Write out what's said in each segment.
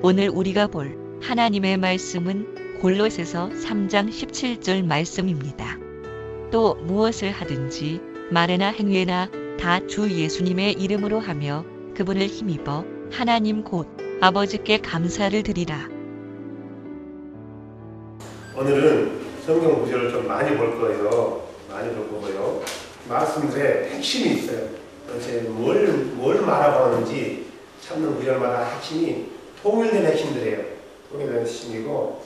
오늘 우리가 볼 하나님의 말씀은 골로새서 3장 17절 말씀입니다. 또 무엇을 하든지 말에나 행위에나 다 주 예수님의 이름으로 하며 그분을 힘입어 하나님 곧 아버지께 감사를 드리라. 오늘은 성경 구절을 좀 많이 볼 거예요. 많이 볼 거고요. 말씀들에 핵심이 있어요. 도대체 뭘 말하고 하는지 찾는 구절마다 핵심이 통일된 핵심들이에요. 통일된 핵심이고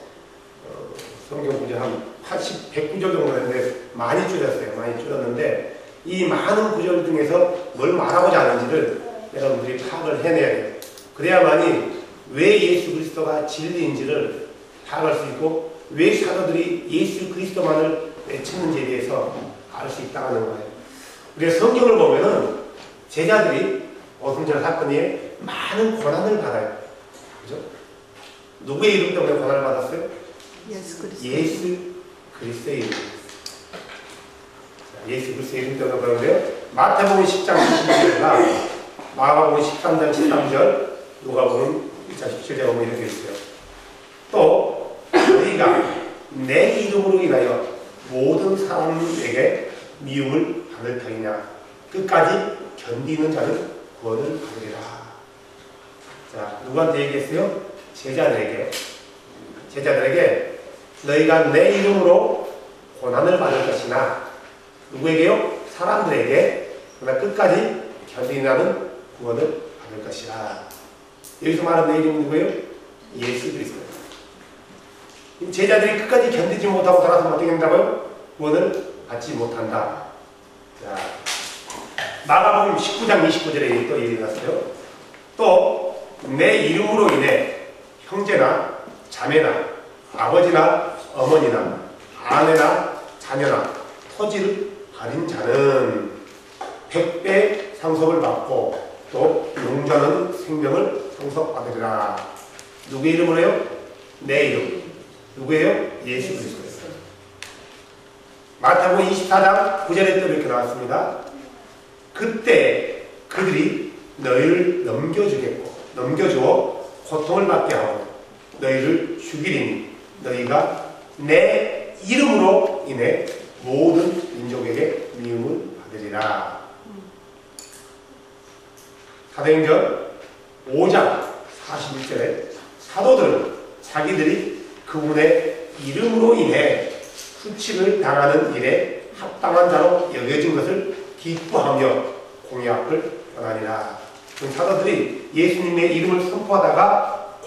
성경 구절 한 109절 정도 되는데 많이 줄였어요. 많이 줄였는데 이 많은 구절 중에서 뭘 말하고자 하는지를 여러분들이 파악을 해내야 돼요. 그래야만이 왜 예수 그리스도가 진리인지를 파악할 수 있고 왜 사도들이 예수 그리스도만을 외쳤는지에 대해서 알 수 있다는 거예요. 우리가 성경을 보면은 제자들이 오순절 사건에 많은 고난을 받아요. 그죠? 누구의 이름 때문에 고난을 받았어요? 예수 그리스도의 이름. 예수 그리스도의 이름 때문에 그러는데요. 마태복음 10장 17절과 마가복음 13장 13절, 누가복음 1장 17절 보면 이렇게 있어요. 또 너희가 내 이름으로 인하여 모든 사람에게 미움을 받을 터이냐 끝까지 견디는 자는 구원을 받으리라. 자, 누구한테 얘기했어요? 제자들에게 너희가 내 이름으로 고난을 받을 것이나 누구에게요? 사람들에게 그러나 끝까지 견디는 구원을 받을 것이라. 여기서 말하는 내 이름은 누구예요? 예수 그리스도. 제자들이 끝까지 견디지 못하고 살아서 어떻게 된다고요? 구원을 받지 못한다. 자, 마가복음 19장 29절에 또 얘기 났어요. 또 내 이름으로 인해 형제나 자매나 아버지나 어머니나 아내나 자녀나 토지를 가진 자는 100배 상속을 받고 또 용자는 생명을 상속받으리라. 누구의 이름으로요? 내 이름. 누구예요? 예수 그리스도예요. 마태복음 24장 9절에 또 이렇게 나왔습니다. 그때 그들이 너희를 넘겨주어 고통을 받게 하고 너희를 죽이리니 너희가 내 이름으로 인해 모든 민족에게 미움을 받으리라. 사도행전 5장 41절에 사도들은 자기들이 그분의 이름으로 인해 수치를 당하는 일에 합당한 자로 여겨진 것을 기뻐하며 공회 앞을 떠나니라. 사도들이 예수님의 이름을 선포하다가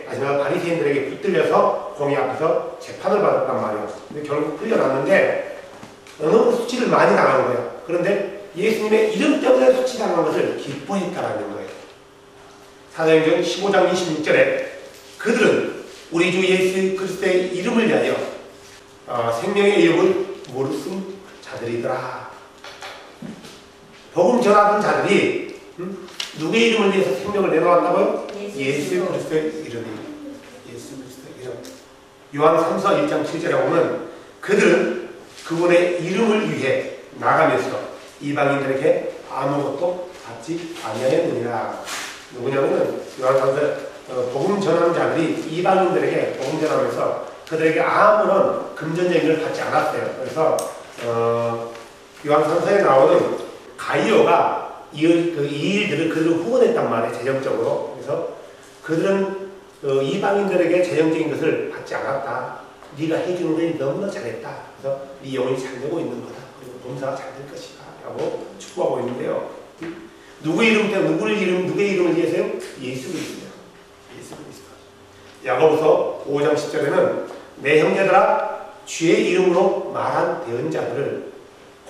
마지막 바리새인들에게 붙들려서 공회 앞에서 재판을 받았단 말이에요. 근데 결국 풀려났는데 너무 수치를 많이 당한 거예요. 그런데 예수님의 이름 때문에 수치당한 것을 기뻐했다라는 거예요. 사도행전 15장 26절에 그들은 우리 주 예수 그리스도의 이름을 위하여 생명의 이름을 모르는 자들이더라. 복음 전하던 자들이 누구의 이름을 위해서 생명을 내놓았다고요? 예수 그리스도의 이름입니다. 예수 그리스도의 이름. 요한 3서 1장 7절에 보면 그들은 그분의 이름을 위해 나가면서 이방인들에게 아무것도 받지 아니하였느니라. 누구냐면 요한 3서 복음 전하는 자들이 이방인들에게 복음 전하면서 그들에게 아무런 금전적인 걸 받지 않았어요. 그래서 요한 3서에 나오는 가이오가 이 일들을 그들을 후원했단 말이에요. 재정적으로. 그래서 그들은 이방인들에게 재정적인 것을 받지 않았다. 네가 해주는 것이 너무나 잘했다. 그래서 네 영혼이 잘 되고 있는 거다. 그리고 범사가 잘 될 것이다. 라고 축복하고 있는데요. 누구의 이름을 위해서요? 예수 그리스도요. 예수 그리스도. 야고보서 5장 10절에는 내 형제들아 주의 이름으로 말한 대언자들을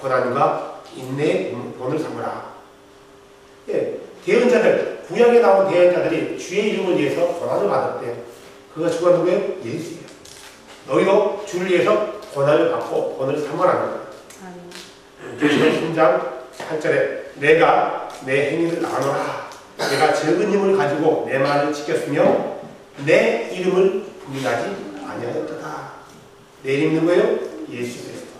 고난과 인내의 본을 삼으라. 예, 대언자들, 구약에 나온 대언자들이 주의 이름을 위해서 고난을 받았대요. 그가 주가 누구예요? 예수예요. 너희도 주를 위해서 고난을 받고 본을 삼으라는 거예요. 계시록 3장 8절에 내가 내 행위를 아노라. 내가 적은 힘을 가지고 내 말을 지켰으며 내 이름을 부인하지 아니하였도다. 내 이름 누구예요? 예수 그리스도.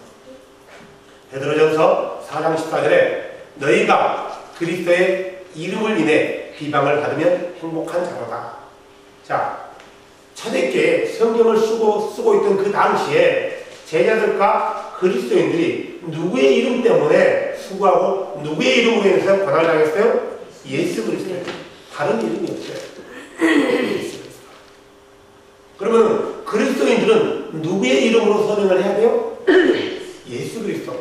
베드로전서 4장 14절에 너희가 그리스도의 이름을 인해 비방을 받으면 행복한 자로다. 자, 초대교회 성경을 쓰고 있던 그 당시에 제자들과 그리스도인들이 누구의 이름 때문에 수고하고 누구의 이름으로 인해서 고난을 당했어요? 예수 그리스도. 다른 이름이 없어요. 그러면 그리스도인들은 누구의 이름으로 서명을 해야 돼요? 예수 그리스도.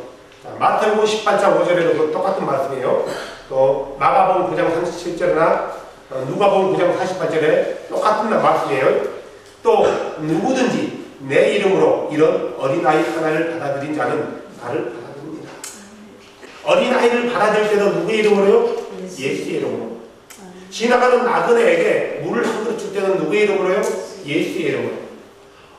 자, 마태복음 18장 5절에도 똑같은 말씀이에요. 또 마가복음 9장 37절이나 누가복음 9장 48절에 똑같은 말씀이에요. 또 누구든지 내 이름으로 이런 어린아이 하나를 받아들인 자는 나를 받아들입니다. 어린아이를 받아들일 때도 누구의 이름으로요? 예수의 이름으로. 지나가는 나그네에게 물을 한 그릇 줄 때는 누구의 이름으로요? 예수의 이름으로.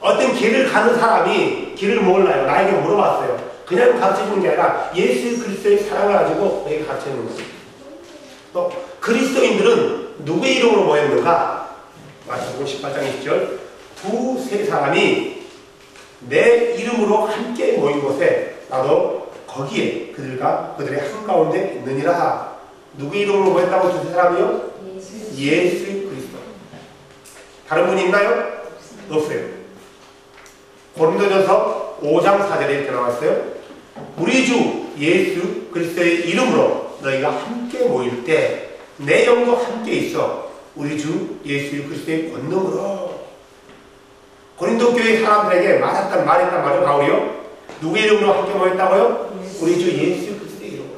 어떤 길을 가는 사람이 길을 몰라요. 나에게 물어봤어요. 그냥 가르쳐주는 게 아니라 예수 그리스도의 사랑을 가지고 내게 가르쳐주는 거예요. 또 그리스도인들은 누구의 이름으로 모였는가? 마태복음 18장 20절 두세 사람이 내 이름으로 함께 모인 곳에 나도 거기에 그들의 한가운데 있느니라. 누구의 이름으로 모였다고 두세 사람이요? 예수 그리스도. 다른 분이 있나요? 없어요. 고린도전서 5장 4절에 이렇게 나왔어요. 우리 주 예수 그리스도의 이름으로 너희가 함께 모일 때 내 영도 함께 있어 우리 주 예수 그리스도의 권능으로. 고린도 교회 사람들에게 말했단 말이요 바울이요? 누구의 이름으로 함께 모였다고요? 우리 주 예수 그리스도의 이름으로.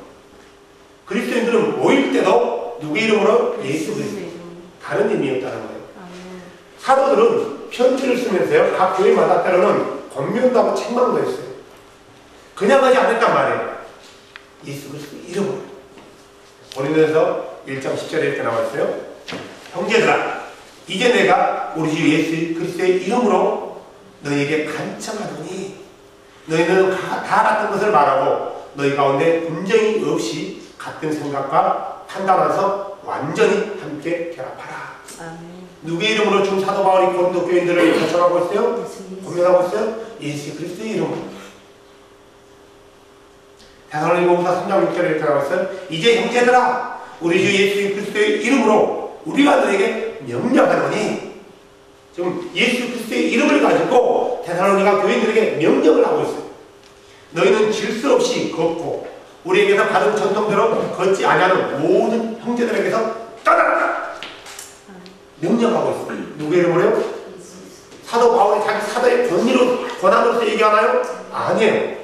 그리스도인들은 모일 때도 누구의 이름으로? 예수 그리스도. 다른 의미 없다는 거예요. 사도들은 편지를 쓰면서요, 각 교회마다 때로는 권면도 책망도 했어요. 그냥 하지 않았단 말이에요. 예수 그리스도의 이름으로. 고린도전서 1장 10절에 이렇게 나와 있어요. 형제들아, 이제 내가 우리 주 예수 그리스도의 이름으로 너희에게 간청하노니 너희는 다 같은 것을 말하고 너희 가운데 분쟁이 없이 같은 생각과 판단하서 완전히 함께 결합하라. 아멘. 누구의 이름으로 지금 사도 바울이 고린도 교인들을 간청하고 있어요? 권면하고 있어요? 예수 그리스도의 이름으로. 데살로니가후서 3장 6절에 이렇게 나와 있어요. 이제 형제들아, 우리 주 예수 그리스도의 이름으로 우리가 너에게 명령하노니. 지금 예수 그리스도의 이름을 가지고 데살로니가 교인들에게 명령을 하고 있어요. 너희는 질서 없이 걷고 우리에게서 받은 전통대로 걷지 아니하는 모든 형제들에게서 떠나라. 명령하고 있어요. 누구의 이름으로요? 사도 바울이 자기 사도의 권위로 권한으로서 얘기하나요? 아니에요.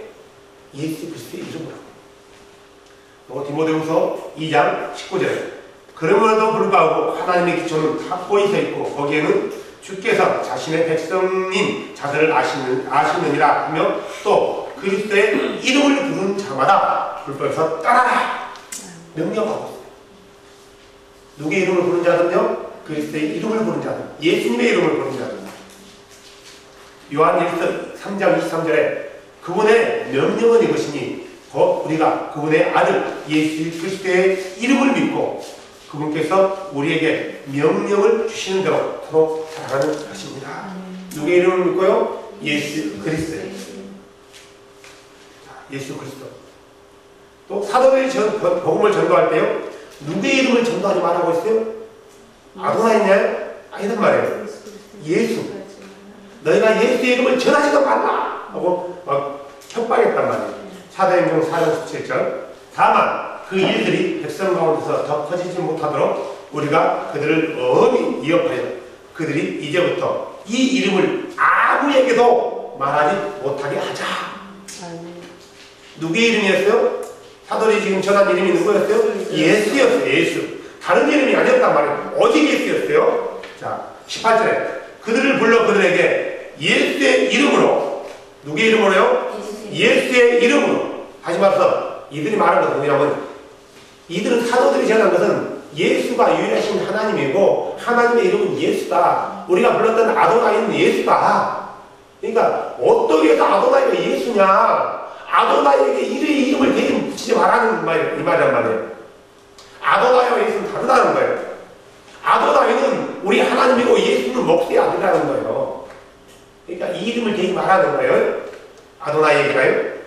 예수 그리스도의 이름으로. 또 디모데후서 2장 19절 그러므로도 불구하고 하나님의 기초는 확고히 서 있고 거기에는 주께서 자신의 백성인 자들을 아시느니라 하며 또 그리스도의 이름을 부른 자마다 불법에서 떠나라. 명령하고 있어요. 누구의 이름을 부른 자는요? 그리스도의 이름을 부른 자들, 예수님의 이름을 부른 자들. 요한 3장 23절에 그분의 명령은 이것이니 곧 우리가 그분의 아들 예수 그리스도의 이름을 믿고 그분께서 우리에게 명령을 주시는 대로 서로 살아가는 것입니다. 누구의 이름을 믿고요? 예수 그리스도. 예수 그리스도. 또 사도의 복음을 전도할 때요, 누구의 이름을 전도하지 말라고 했어요? 아도나이냐? 아니란 말이에요. 예수. 너희가 예수의 이름을 전하지도 말라 하고 막 협박했단 말이에요. 사도행전 4장 17절. 다만 그 일들이 백성 가운데서 더 커지지 못하도록 우리가 그들을 엄히 위협하여 그들이 이제부터 이 이름을 아무에게도 말하지 못하게 하자. 누구의 이름이었어요? 사도들이 지금 전한 이름이 누구였어요? 예수였어요. 예수. 다른 이름이 아니었단 말이에요. 오직 예수였어요. 자, 18절에 그들을 불러 그들에게 예수의 이름으로. 누구의 이름으로요? 예수의 이름으로. 하지 말아서 이들이 말한 것은 뭐냐면 이들은 사도들이 전한 것은 예수가 유일하신 하나님이고 하나님의 이름은 예수다. 우리가 불렀던 아도나이는 예수다. 그러니까 어떻게 해서 아도나이가 예수냐? 아도나이에게 이름을 대신 붙이지 말라는 이 말이란 말이에요. 아도나이와 예수는 다르다는 거예요. 아도나이는 우리 하나님이고 예수는 목수의 아들이라는 거예요. 그러니까 이 이름을 대지 말라는 거예요. 아도나이에게가요.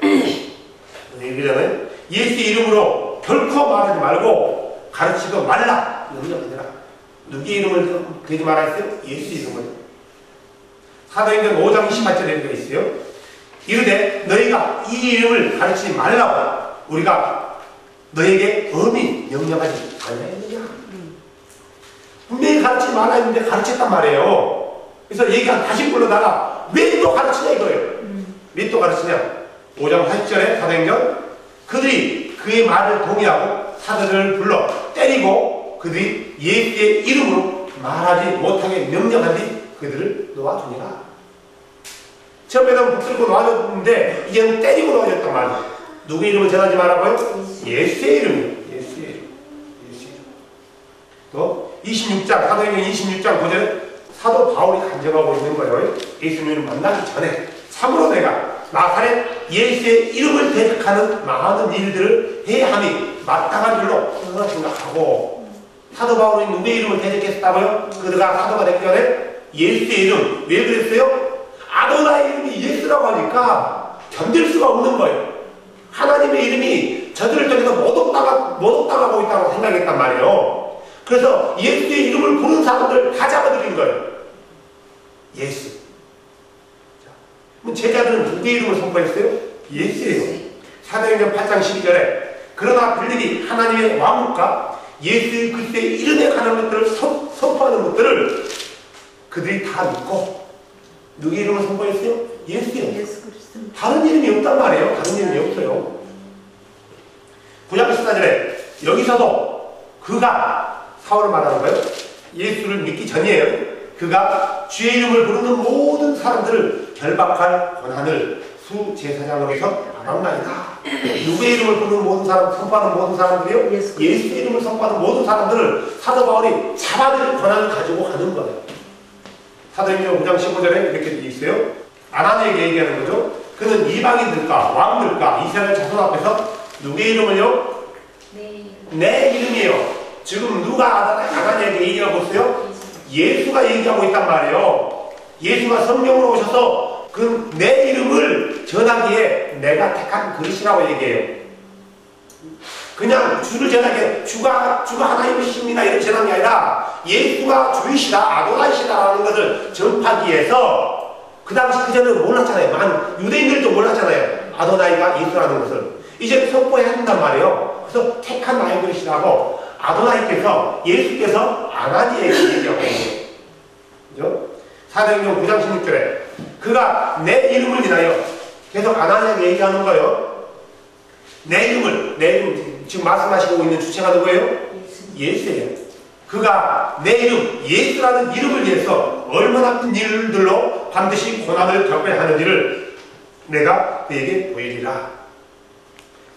얘기잖아요. 예수의 이름으로 결코 말하지 말고 가르치도 말라. 명령하더라. 누구의 이름을 대지 말라 했어요? 예수 이름을. 사도행전 5장 28절에 이렇게 있어요. 이르되 너희가 이 이름을 가르치지 말라고 우리가 너에게 엄히 명령하지 아니하였느냐. 분명히 가르치지 말라 했는데 가르쳤단 말이에요. 그래서 얘기가 다시 불러다가 왜 또 가르치냐 이거예요. 왜 또 가르치냐. 5장 40절에 사도행전 그들이 그의 말을 동의하고 사도들을 불러 때리고 그들이 예수의 이름으로 말하지 못하게 명령한 뒤 그들을 놓아주니라. 처음에는 붙들고 놓아줬는데 이제는 때리고 놓아줬단 말이에요. 누구의 이름을 전하지 말라고요? 예수의 이름이에요. 예수의 이름. 예수의 이름. 또 26장 사도행전 26장 9절에 사도 바울이 간증하고 있는 거예요. 예수님을 만나기 전에 참으로 내가 나사렛 예수의 이름을 대적하는 많은 일들을 해야 함이 마땅한 일로 생각하고 사도 바울이 누구의 이름을 대적했다고요? 그들가 사도가 되기 전에 예수의 이름. 왜 그랬어요? 아도나의 이름이 예수라고 하니까 견딜 수가 없는 거예요. 하나님의 이름이 저들을 통해서 모독당하고 있다고 생각했단 말이에요. 그래서 예수의 이름을 부르는 사람들 다 잡아들인 거예요. 예수. 제자들은 누구의 이름을 선포했어요? 예수예요. 사도행전 8장 12절에 그러나 그들이 하나님의 왕국과 예수 그리스도의 이름에 관한 것들을 선포하는 것들을 그들이 다 믿고 누구의 이름을 선포했어요? 예수예요. 다른 이름이 없단 말이에요. 다른 이름이 없어요. 9장 14절에 여기서도 그가 사울을 말하는 거예요. 예수를 믿기 전이에요. 그가 주의 이름을 부르는 모든 사람들을 결박할 권한을 수제사장으로서 받았나이다. 누구의 이름을 부르는 모든 사람, 선포하는 모든 사람들이요? 예수의 이름을 선포하는 모든 사람들을 사도 바울이 잡아들일 권한을 가지고 가는 거예요. 사도행전 5장 15절에 이렇게 되어 있어요. 아나니에게 얘기하는 거죠. 그는 이방인들과 왕들과 이스라엘 자손 앞에서 누구의 이름을요? 내 이름이에요. 지금 누가 아나니에게 얘기하고 있어요? 예수가 얘기하고 있단 말이에요. 예수가 성령으로 오셔서 그 내 이름을 전하기에 내가 택한 그릇이라고 얘기해요. 그냥 주를 전하기에 주가 하나님이십니다 이렇게 전한 게 아니라 예수가 주이시다 아도나이시다라는 것을 전파하기 위해서 그 당시 그전에는 몰랐잖아요. 유대인들도 몰랐잖아요. 아도나이가 예수라는 것을. 이제 선포해야 한단 말이에요. 그래서 택한 나의 그릇이라고 아도나이께서 예수께서 아나니에게 얘기하고 있는 거죠. 사도행전 9장 16절에 그가 내 이름을 인하여 계속 아나니에게 얘기하는 거예요. 내 이름 지금 말씀하시고 있는 주체가 누구예요? 예수예요. 그가 내 이름 예수라는 이름을 위해서 얼마나 큰 일들로 반드시 고난을 겪어야 하는지를 내가 그에게 보이리라.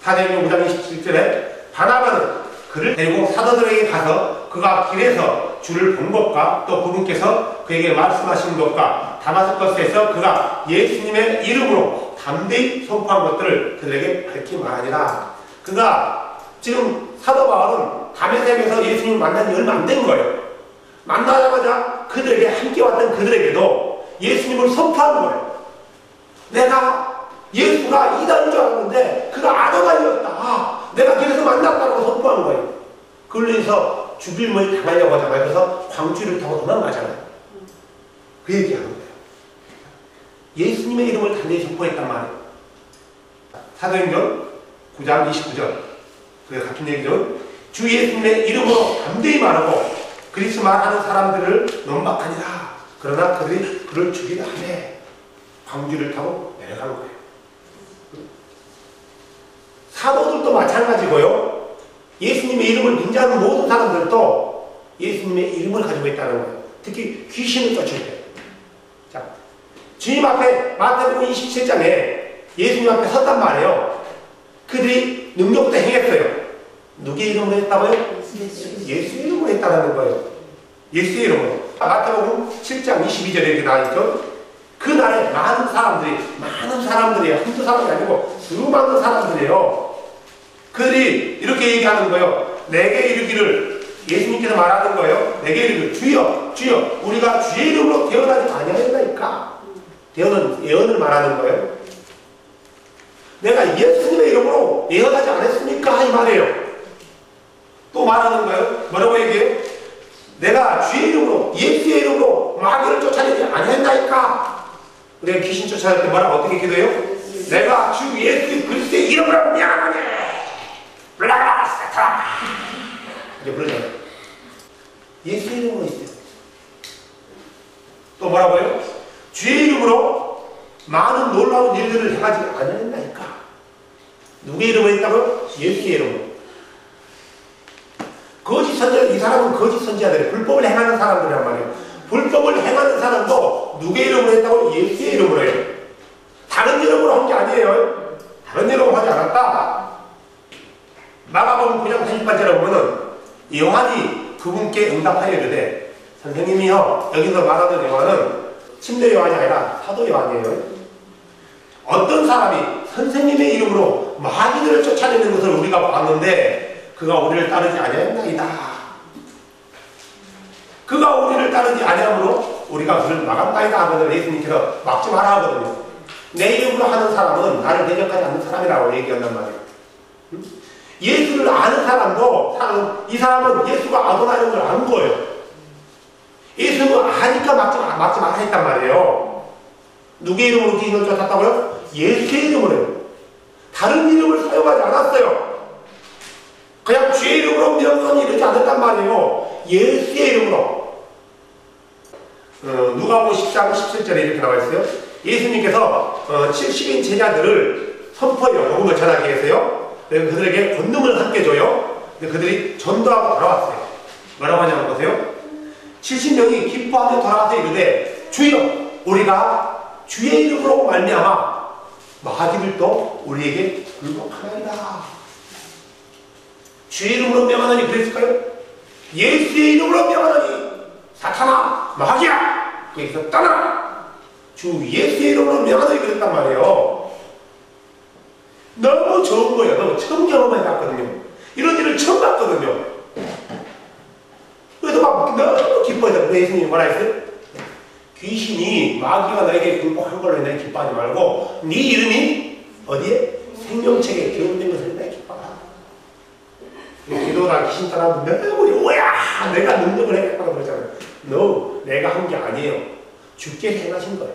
사도행전 5장 27절에 바나바는 그를 데리고 사도들에게 가서 그가 길에서 주를 본 것과 또 그분께서 그에게 말씀하신 것과 다마스커스에서 그가 예수님의 이름으로 담대히 선포한 것들을 그들에게 밝히 말하니라. 그가 지금 사도 바울은 다메섹에서 예수님을 만난 지 얼마 안 된 거예요. 만나자마자 그들에게 함께 왔던 그들에게도 예수님을 선포한 거예요. 내가 예수가 이단인 줄 알았는데 그가 아도나이였다. 내가 길에서 만났다고 선포한 거예요. 그걸로 인해서 죽임을 당하려고 하잖아요. 그래서 광주를 타고 도망가잖아요. 그 얘기하는 거예요. 예수님의 이름을 단대히 선포했단 말이에요. 사도행전 9장 29절 그 같은 얘기죠. 주 예수님의 이름으로 담대히 말하고 그리스 말하는 사람들을 논박하니라. 그러나 그들이 그를 죽이려 하매 광주를 타고 내려간 거예요. 사도들도 마찬가지고요. 예수님의 이름을 빙자하는 모든 사람들도 예수님의 이름을 가지고 있다는 거예요. 특히 귀신을 쫓을 때. 자, 주님 앞에 마태복음 27장에 예수님 앞에 섰단 말이에요. 그들이 능력도 행했어요. 누구의 이름으로 했다고요? 예수의 이름으로 했다는 거예요. 예수의 이름으로. 마태복음 7장 22절에 이렇게 나와있죠. 그날에 많은 사람들이에요. 한두 사람이 아니고 수많은 사람들이에요. 그들이 이렇게 얘기하는 거예요. 내게 이르기를, 예수님께서 말하는 거예요. 내게 이르기를 주여 주여 우리가 주의 이름으로 태어나지 아니하였나이까. 예언을 말하는 거예요. 내가 예수님의 이름으로 예언하지 않았습니까? 이 말이에요. 또 말하는 거예요. 뭐라고 얘기해요? 내가 주의 이름으로 예수의 이름으로 마귀를 쫓아내지 아니했나이까. 우리가 귀신 쫓아낼 때 뭐라고 어떻게 기도해요? 내가 주 예수 그리스도의 이름으로 명하노니 블라블라 사타라 이제 그러잖아요. 예수의 이름으로 있어요. 또 뭐라고 해요? 주의 이름으로 많은 놀라운 일들을 행하지 않는다니까. 누구의 이름으로 했다고요? 예수의 이름으로. 거짓 선지자, 이 사람은 거짓 선지자들이에요. 불법을 행하는 사람들이란 말이에요. 불법을 행하는 사람도 누구의 이름으로 했다고? 예수의 이름으로 해요. 다른 이름으로 한 게 아니에요. 다른 이름으로 하지 않았다. 마가복음 9장 40번째로 보면은 요한이 그분께 응답하여 이르되 선생님이요, 여기서 말하는 요한은 침례 요한이 아니라 사도 요한이에요. 어떤 사람이 선생님의 이름으로 마귀들을 쫓아내는 것을 우리가 봤는데 그가 우리를 따르지 아니하였나이다. 그가 우리를 따르지 아니함으로 우리가 그를 막았나이다 하면서 예수님께서 막지 마라 하거든요. 내 이름으로 하는 사람은 나를 대적하지 않는 사람이라고 얘기한단 말이에요. 예수를 아는 사람도 이 사람은 예수가 아도나인 걸 아는 거예요. 예수는 아니까 막지 마라 했단 말이에요. 누구의 이름으로 귀신을 쫓았다고요? 예수의 이름으로요. 다른 이름을 사용하지 않았어요. 그냥 주의 이름으로 명하니 이러지 않았단 말이에요. 예수의 이름으로. 누가복음 10장 17절에 이렇게 나와 있어요. 예수님께서 70인 제자들을 선포해요. 복음을 전하게 해서요. 그들에게 권능을 함께 줘요. 그들이 전도하고 돌아왔어요. 뭐라고 하냐면 보세요. 70명이 기뻐하며 돌아와서 이르되 주여 우리가 주의 이름으로 말미암아 마귀들도 우리에게 굴복하나이다. 주의 이름으로 명하노니 그랬을까요? 예수의 이름으로 명하노니 사탄아 마귀야 여기서 떠나라. 주 예수의 이름으로 명하노니 그랬단 말이에요. 너무 좋은 거예요. 너무 처음 경험해봤거든요. 이런 일을 처음 봤거든요. 그래서 막 너무 기뻐해요. 그 예수님이 뭐라 했어요? 귀신이 마귀가 너에게 굴복한 걸로 인해 기뻐하지 말고 네 이름이 어디에? 생명책에 기록된 것을 인해 기뻐하라. 기도랑 귀신 떠나면 너무 뭐야 내가 능력을 했다고 그러잖아요. No, 내가 한 게 아니에요. 주께서 행하신 거예요.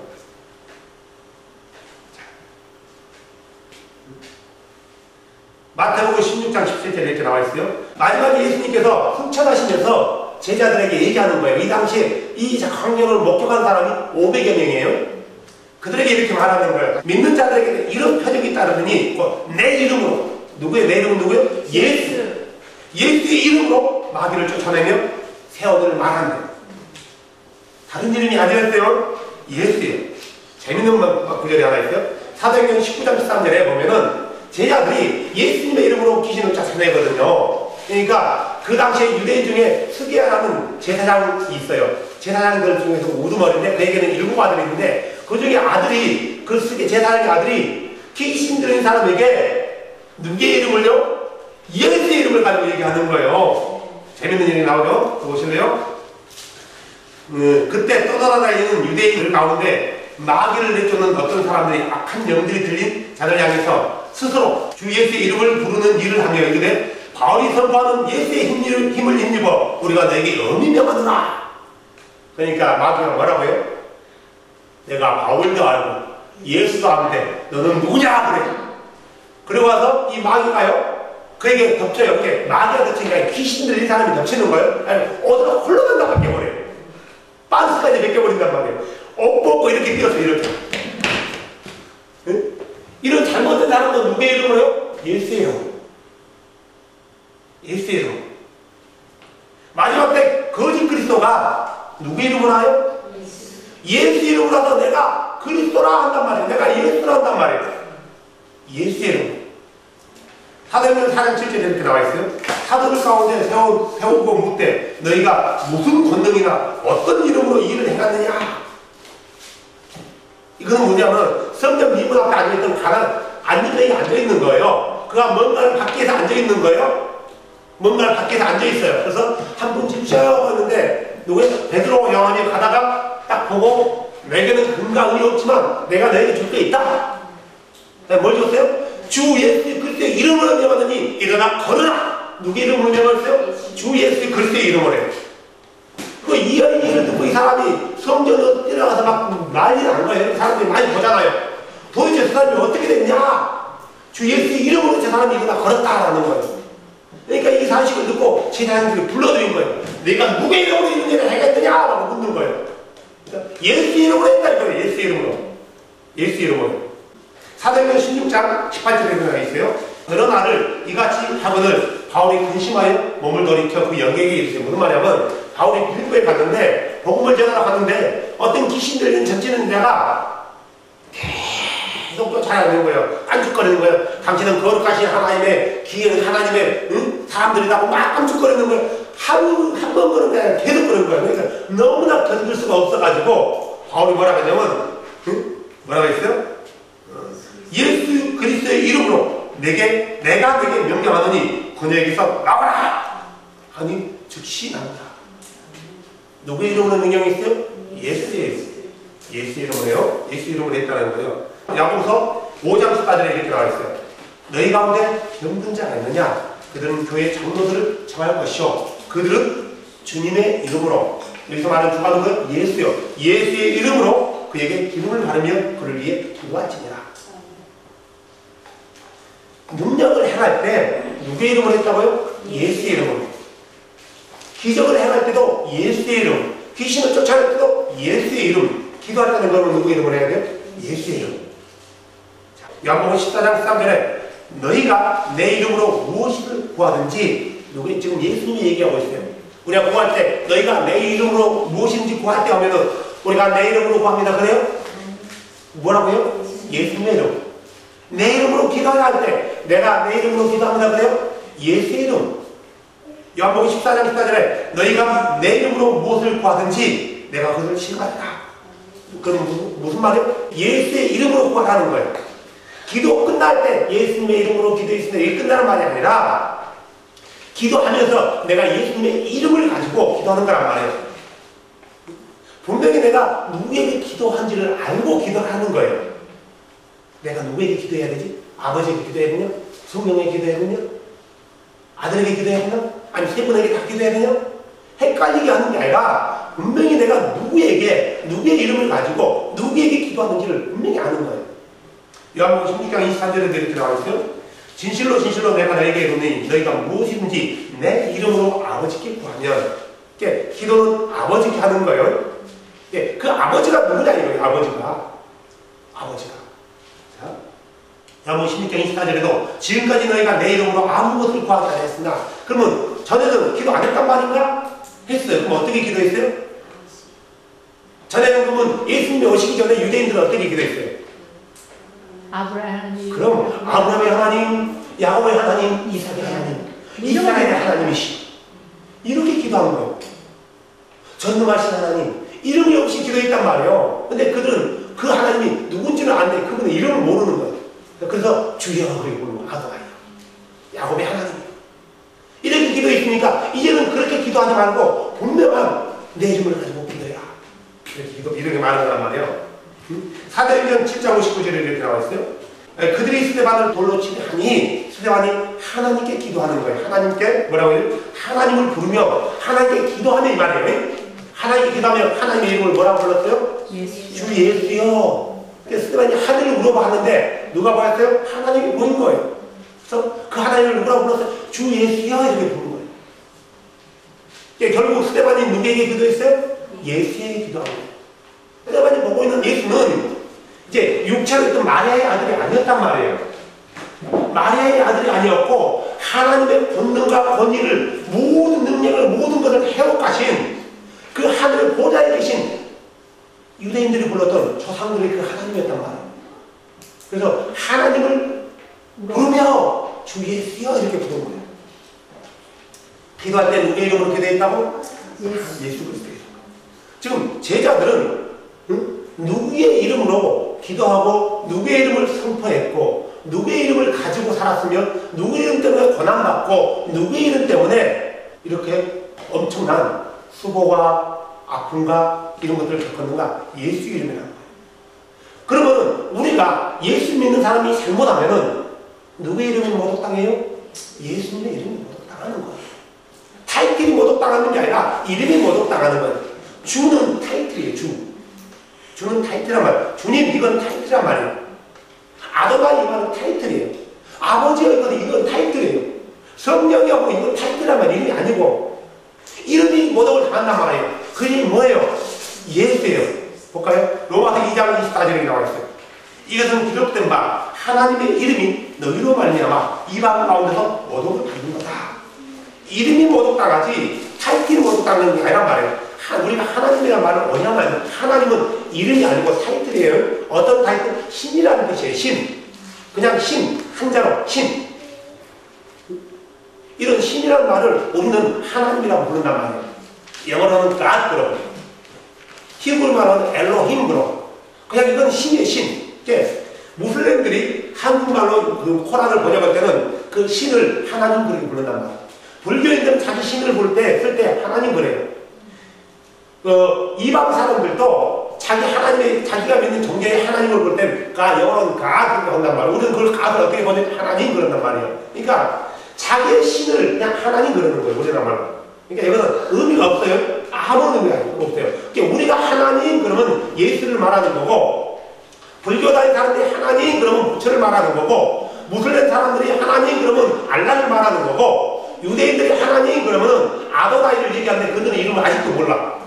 마태복음 16장 17절에 이렇게 나와 있어요. 마지막에 예수님께서 승천하시면서 제자들에게 얘기하는 거예요. 이 당시에 이 광명을 목격한 사람이 500여 명이에요. 그들에게 이렇게 말하는 거예요. 믿는 자들에게 이런 표적이 따르더니 내 이름으로 누구의 내 이름은 누구예요? 예수. 예수의 이름으로 마귀를 쫓아내며 세원을 말한대요. 다른 이름이 아니었대요. 예수예요. 재밌는 구절이 하나 있어요. 사도행전 19장 13절에 보면은 제자들이 예수님의 이름으로 귀신을 쫓아내거든요. 그러니까 그 당시에 유대인 중에 스기야라는 제사장이 있어요. 제사장들 중에서 우두머리인데 그에게는 7아들이 있는데 그 중에 아들이 그 제사장의 아들이 귀신 들린 사람에게 누구의 이름을요? 예수의 이름을 가지고 얘기하는 거예요. 재밌는 일이 나오죠? 보실래요? 그때 떠돌아다니는 유대인들 가운데 마귀를 내쫓는 어떤 사람들이 악한 영들이 들린 자들 향해서 스스로 주 예수의 이름을 부르는 일을 하며 이르되 바울이 선포하는 예수의 힘을 힘입어 우리가 너에게 엄히 명하노라. 그러니까 마귀가 뭐라고 해요? 내가 바울도 알고 예수도 아는데 너는 누구냐 그래. 그리고 와서 이 마귀가요 그에게 덮쳐요. 이렇게 마귀가 덮치니까 귀신 들린 사람이 덮치는 거예요. 아니 어디로 홀로간다 벗겨버려요. 반스까지 벗겨버린단 말이에요. 옷 벗고 이렇게 뛰어서 이렇게. 응? 이런 잘못된 사람은 누구의 이름으로요? 예수의 이름. 예수의 이름. 마지막 때 거짓 그리스도가 누구의 이름으로 하요? 예수의 이름으로 해서 내가 그리스도라 한단 말이에요. 내가 예수라 한단 말이에요. 예수의 이름. 사도행전 4장 7절에 이렇게 나와 있어요. 사도들 가운데 세우고 묻되 너희가 무슨 권능이나 어떤 이름으로 이 일을 행하느냐. 이거는 뭐냐면 성전 미문 앞에 앉아있던 가난 안진뱅이 앉아있는 거예요. 그가 뭔가를 밖에서 앉아있는 거예요. 뭔가를 밖에서 앉아있어요. 그래서 한 분 집시하고 했는데 누구예요? 베드로 요한이 가다가 딱 보고 내게는 금과 은이 없지만 내가 너에게 줄 게 있다. 뭘 줬어요? 주 예수 그리스도의 이름으로 명하더니 일어나 걸으라. 누구의 이름으로 명했어요? 주 예수 그리스도의 이름으로 해요. 그 이 일을 듣고 이 사람이 성전으로 뛰어가서 막 난리 난 거예요. 사람들이 많이 보잖아요. 도대체 저 사람이 어떻게 됐냐? 주 예수의 이름으로 저 사람이 이거나 걸었다라는 거예요. 그러니까 이 사실을 듣고 제자들이 불러드린 거예요. 내가 누구의 이름으로 이런 일을 해겠느냐? 라고 묻는 거예요. 그러니까 예수 이름으로 했다 이거예요. 예수 이름으로. 예수 이름으로. 사도행전 16장 18절에 그런 게 있어요. 어느 날을 이같이 하거늘 바울이 근심하여 몸을 돌이켜 그 영객에게 이르되 무슨 말이냐면 바울이 빌립보에 갔는데 복음을 전하러 갔는데 어떤 귀신 들린 전치는 자가 계속 쫓아다니는 거예요. 깐죽거리는 거예요. 당신은 거룩하신 하나님의 기은 하나님의 사람들이라고 막 깐죽거리는 거예요. 한 번 그런 게 아니라 계속 그런 거예요. 그러니까 너무나 견딜 수가 없어가지고 바울이 뭐라고 했냐면 뭐라고 했어요? 예수 그리스도의 이름으로 내가 내게 명령하노니 그녀에게서 나와라 하니 즉시 나온다. 누구의 이름으로 명령이 있어요? 예수의 이름으로요. 예수 이름으로 했다는 거예요. 야고보서 5장 14절에 이렇게 나와 있어요. 너희 가운데 병든 자가 있느냐? 그들은 교회 장로들을 청할 것이요 그들은 주님의 이름으로, 여기서 말하는 주가 누구예요? 예수요. 예수의 이름으로 그에게 기름을 바르며 그를 위해 기도할지니라. 능력을 행할 때 누구의 이름으로 했다고요? 예수의 이름으로. 기적을 행할 때도 예수의 이름, 귀신을 쫓아낼 때도 예수의 이름, 기도할 때는 그러면 누구의 이름으로 해야 돼요? 예수의 이름. 요한복음 14장 13절에 너희가 내 이름으로 무엇을 구하든지, 누구 지금 예수님이 얘기하고 있어요. 우리가 구할 때 너희가 내 이름으로 무엇인지 구할 때 하면은 우리가 내 이름으로 구합니다. 그래요? 뭐라고요? 예수님의 이름. 내 이름으로 기도할 때 내가 내 이름으로 기도합니다. 그래요? 예수의 이름. 요한복음 14장 14절에 너희가 내 이름으로 무엇을 구하든지 내가 그것을 실행하리라. 그럼 무슨 말이에요? 예수의 이름으로 구하라는 거예요. 기도 끝날 때 예수님의 이름으로 기도했으면 이게 끝나는 말이 아니라 기도하면서 내가 예수님의 이름을 가지고 기도하는 거란 말이에요. 분명히 내가 누구에게 기도한지를 알고 기도를 하는 거예요. 내가 누구에게 기도해야 되지? 아버지에게 기도해야 되냐? 성령에게 기도해야 되냐? 아들에게 기도해야 되냐? 아니 세 분에게 다 기도해야 되냐? 헷갈리게 하는 게 아니라 분명히 내가 누구의 이름을 가지고 누구에게 기도하는지를 분명히 아는 거예요. 요한복음 16장 23절에 이렇게 나와 있어요. 진실로 진실로 내가 너에게 이르노니 너희가 무엇이든지 내 이름으로 아버지께 구하면, 기도는 아버지께 하는 거예요. 그 아버지가 누구냐 이거예요. 아버지가. 자, 요한복음 16장 24절에도 지금까지 너희가 내 이름으로 아무것을 구하지 않았으나, 그러면 전에는 기도 안 했단 말인가? 했어요. 그럼 어떻게 기도했어요? 전에는 그러면 예수님이 오시기 전에 유대인들은 어떻게 기도했어요? 그럼 아브라함의 하나님, 야곱의 하나님, 이삭의 하나님, 이스라엘의 하나님이시, 이렇게 기도한 거예요. 전능하신 하나님, 이름이 없이 기도했단 말이에요. 근데 그들은 그 하나님이 누군지는 아는데 그분의 이름을 모르는 거예요. 그래서 주여 그리고 아도하여 야곱의 하나님, 이렇게 기도했으니까 이제는 그렇게 기도하지 말고 분명한 내 이름을 가지고 기도해라. 이렇게 말하는 거란 말이에요. 사도행전 7장 59절에 이렇게 나와 있어요. 그들이 스데반을 돌로 치게 하니 스데반이 하나님께 기도하는 거예요. 하나님께 뭐라고 해요? 하나님을 부르며 하나님께 기도하며 이 말이에요. 하나님께 기도하며 하나님의 이름을 뭐라고 불렀어요? 주 예수요. 스데반이 하늘을 물어봤는데 누가 보였어요? 하나님이 보인 거예요. 그래서 그 하나님을 뭐라고 불렀어요? 주 예수요. 이렇게 부른 거예요. 결국 스데반이 누구에게 기도했어요? 예수에게 기도한 거예요. 스데반이 보고 있는 예수는 이제 육체로 있던 마리아의 아들이 아니었단 말이에요. 마리아의 아들이 아니었고 하나님의 권능과 권위를, 모든 능력을, 모든 것을 해옥하신 그 하늘 보좌에 계신 유대인들이 불렀던 조상들의 그 하나님이었단 말이에요. 그래서 하나님을 부르며 주 예수여 이렇게 부른 거예요. 기도할 때 누구의 이름으로 기도했다고? 예수 그리스도의 이름. 지금 제자들은 누구의 이름으로 기도하고 누구의 이름을 선포했고 누구의 이름을 가지고 살았으면 누구의 이름 때문에 고난받고 누구의 이름 때문에 이렇게 엄청난 수고와 아픔과 이런 것들을 겪었는가? 예수 이름이라는 거예요. 그러면 우리가 예수 믿는 사람이 잘못하면은 누구의 이름이 모독당해요? 예수님의 이름이 모독당하는 거예요. 타이틀이 모독당하는 게 아니라 이름이 모독당하는 거예요. 주는 타이틀이에요. 주는 타이틀이란 말이에요. 주님 이건 타이틀이란 말이에요. 아도나이 이건 타이틀이에요. 아버지가 이건 타이틀이에요. 성령이하고 이건 타이틀이란 말이에요. 이름이 아니고 이름이 모독을 당한단 말이에요. 그 이름이 뭐예요? 예수예요. 볼까요? 로마서 2장 24절에 나와 있어요. 이것은 기록된 바 하나님의 이름이 너희로 말미암아 이방 가운데서 모독을 받는 거다. 이름이 모독당하지 타이틀이 모독당하는 게 아니란 말이에요. 우리가 하나님이란 말을 뭐냐면 하나님은 이름이 아니고 타이틀이에요. 어떤 타이틀? 신이라는 뜻이에요. 신. 그냥 신. 한자로 신. 이런 신이라는 말을 우리는 하나님이라고 부른단 말이에요. 영어로는 God로, 히브리 말은 엘로힘으로. 그냥 이건 신이에요. 신. 무슬림들이 한국말로 그 코란을 번역할 때는 그 신을 하나님 그렇게 부른단 말이에요. 불교인들은 자기 신을 부를 때 쓸 때 하나님 그래요. 이방 사람들도 자기가 믿는 종교의 하나님을 볼 때, 영어로는 가라고 한단 말이에요. 우리는 그걸 가를 어떻게 보냐면 하나님 그런단 말이에요. 그러니까 자기의 신을 그냥 하나님 그러는 거예요. 우리나라 말로. 그러니까 이거는 의미가 없어요. 아무런 의미가 없어요. 그러니까 우리가 하나님 그러면 예수를 말하는 거고, 불교다인 사람들이 하나님 그러면 부처를 말하는 거고, 무슬림 사람들이 하나님 그러면 알라를 말하는 거고, 유대인들이 하나님 그러면 아도나이를 얘기하는데 그들은 이름을 아직도 몰라.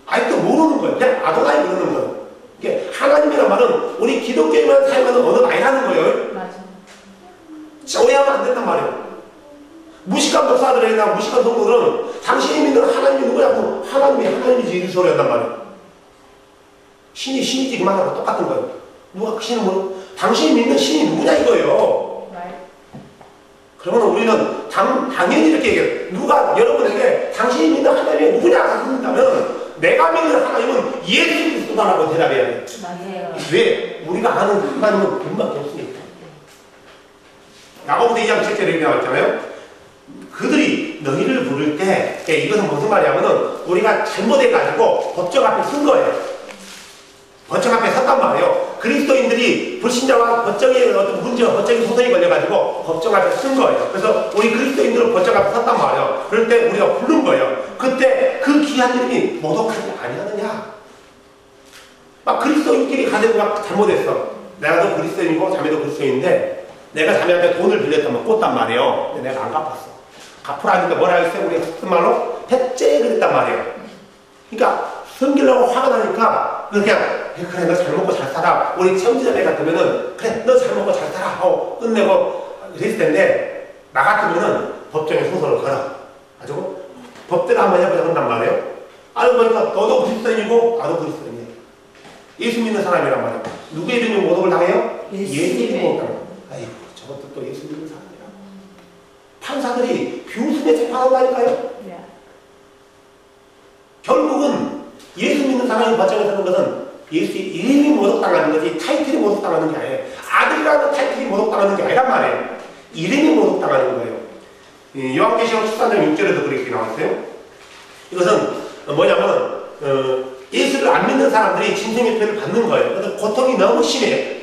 아직도 모르는 거예요. 그냥 아도나이 그러는 거예요. 이게 하나님이란 말은 우리 기독교에만 사용하는 언어가 아니라는 거예요. 맞아. 오해하면 안 된단 말이에요. 무식한 목사들이나 무식한 성도들은 당신이 믿는 하나님이 누구냐고 하나님이지 이런 소리 한단 말이에요. 신이 신이지 그만하고 똑같은 거예요. 누가 그 신은 뭐 당신이 믿는 신이 누구냐 이거예요. 그러면 우리는 당연히 이렇게 얘기해요. 누가 여러분에게 당신이 믿는 하나님이 누구냐고 묻는다면 내가 믿는 하나님은 예수 그리스도다라고 대답해야 돼요. 맞아요. 왜? 우리가 아는 하나님은 그분밖에 없으니까. 야고보서 2장 7절에 이렇게 나왔잖아요. 그들이 너희를 부를 때 이것은 무슨 말이냐면은 우리가 잘못해가지고 법정 앞에 쓴 거예요. 법정 앞에 섰단 말이에요. 그리스도인들이 불신자와 법정에 어떤 문제와 법적인 소송이 걸려가지고 법정 앞에 쓴 거예요. 그래서 우리 그리스도인들은 법정 앞에 섰단 말이에요. 그럴 때 우리가 부른 거예요. 그때 그 귀한 이름이 모독하지 아니하느냐. 막 그리스도인끼리 가지고 막 잘못했어. 내가도 그리스도인이고 자매도 그리스도인인데 내가 자매한테 돈을 빌렸다면 꽂단 말이에요. 근데 내가 안 갚았어. 갚으라 하니까 뭐라 했어요? 우리가 쓴 말로 대째 그랬단 말이에요. 그러니까 섬기려고 화가 나니까 그냥 그래 너 잘 먹고 잘 살아. 우리 체험지자매 같으면은 그래 너 잘 먹고 잘 살아 하고 끝내고 그랬을 텐데 나 같으면은 법정에 소송을 걸어 가지고 법대로 한번 해보자 한단 말이에요. 알고 보니까 너도 그리스도인이고 나도 그리스도인이야. 예수 믿는 사람이란 말이야. 누구의 이름이 모독을 당해요? 예수 이름이 모독을 당해요. 아이고 저것도 또 예수 믿는 사람이야. 판사들이 비웃음에 재판한다니까요. 결국은 예수 믿는 사람이 법정에 서는 것은 예수의 이름이 모독당하는 거지 타이틀이 모독당하는 게 아니에요. 아들이라는 타이틀이 모독당하는 게 아니란 말이에요. 이름이 모독당하는 거예요. 요한계시록 14장 6절에도 그렇게 나왔어요. 이것은 뭐냐면 예수를 안 믿는 사람들이 짐승의 표를 받는 거예요. 그래서 고통이 너무 심해요.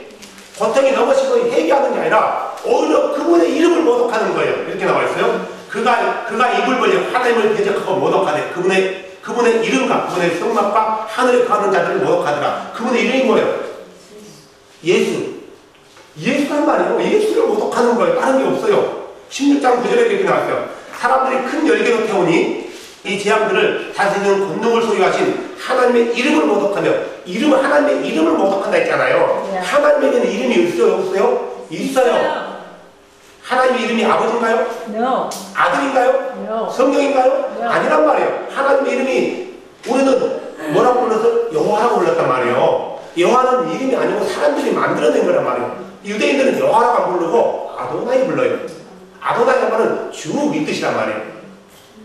고통이 너무 심해서 회개하는 게 아니라 오히려 그분의 이름을 모독하는 거예요. 이렇게 나와 있어요. 그가 입을 벌려 하나님을 대적하고 모독하되 그분의 이름과 그분의 성막과 하늘에 가는 자들을 모독하더라. 그분의 이름이 뭐예요? 예수. 예수란 말이에요. 예수를 모독하는 거예요. 다른 게 없어요. 16장 9절에 이렇게 나왔어요. 사람들이 큰 열기로 태우니 이 재앙들을 다스리는 권능을 소유하신 하나님의 이름을 모독하며 하나님의 이름을 모독한다 했잖아요. 네. 하나님에게는 이름이 있어요? 없어요? 있어요. 하나님의 이름이 아버지인가요? No. 아들인가요? No. 성령인가요? No. 아니란 말이에요. 하나님의 이름이 우리는 뭐라고 불러서 여호와라고 불렀단 말이에요. 여호와는 이름이 아니고 사람들이 만들어낸 거란 말이에요. 유대인들은 여호와라고 안 부르고 아도나이 불러요. 아도나이란 말은 주 이 뜻이란 말이에요.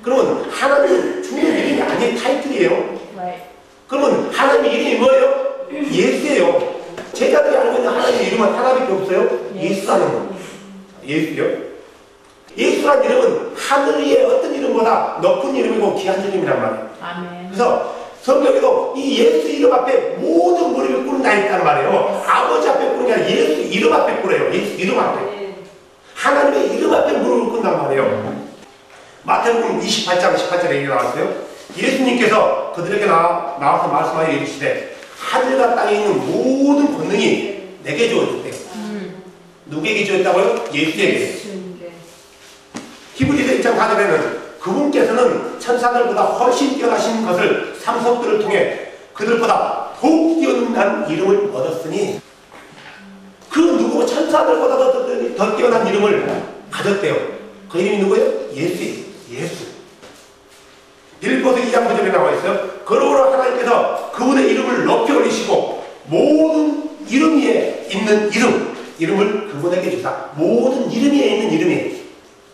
그러면 하나님은 주의 이름이 아닌 타이틀이에요. Right. 그러면 하나님의 이름이 뭐예요? 예수예요. 제자들이 알고 있는 하나님의 이름은 하나밖에 없어요. 예수라는 거예요. 예수요? 예수란 이름은 하늘 위에 어떤 이름보다 높은 이름이고 귀한 이름이란 말이에요. 아멘. 그래서 성경에도 이 예수 이름 앞에 모든 무릎을 꿇는다 했단 말이에요. 아버지 앞에 꿇는 게 아니라 예수 이름 앞에 꿇어요. 예수 이름 앞에. 하나님의 이름 앞에 무릎을 꿇는단 말이에요. 마태복음 28장 18절에 얘기 나왔어요. 예수님께서 그들에게 나와서 말씀하여 이르시되 하늘과 땅에 있는 모든 권능이 내게 주어졌대요. 누구에게 주었다고요? 예수에게. 히브리서 1장 4절에는 그분께서는 천사들보다 훨씬 뛰어나신 것을 삼속들을 통해 그들보다 더욱 뛰어난 이름을 얻었으니 그 누구 천사들보다 더 뛰어난 이름을 가졌대요. 그 이름이 누구예요? 예수예요. 예수. 빌립보서 2장 9절에 나와 있어요. 그러므로 하나님께서 그분의 이름을 높이 올리시고 모든 이름 위에 있는 이름을 그분에게 주사. 모든 이름 위에 있는 이름이에요.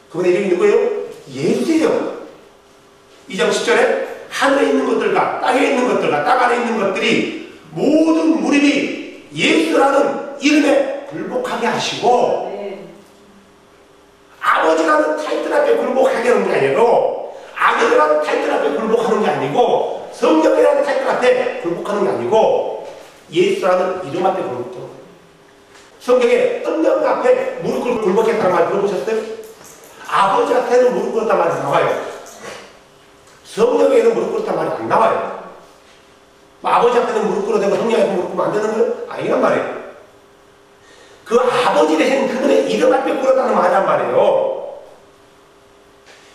그분의 이름이 누구예요? 예수예요. 2장 10절에 하늘에 있는 것들과 땅에 있는 것들과 땅 안에 있는 것들이 모든 무릎이 예수라는 이름에 굴복하게 하시고 아버지라는 타이틀 앞에 굴복하게 하는 게 아니고 아들이라는 타이틀 앞에 굴복하는 게 아니고 성령이라는 타이틀 앞에 굴복하는 게 아니고 예수라는 이름 앞에 굴복하는 거예요. 성경에 성령 앞에 무릎 굴복했다는 말 들어보셨어요? 아버지 앞에는 무릎 꿇었단 말이 나와요. 성령에는 무릎 꿇었단 말이 안 나와요. 아버지 앞에는 무릎 꿇어도 되고 성령 앞에 무릎 꿇으면 안 되는 거예요? 아니란 말이에요. 그 아버지 대신 그분의 이름 앞에 꿇었다는 말이란 말이에요.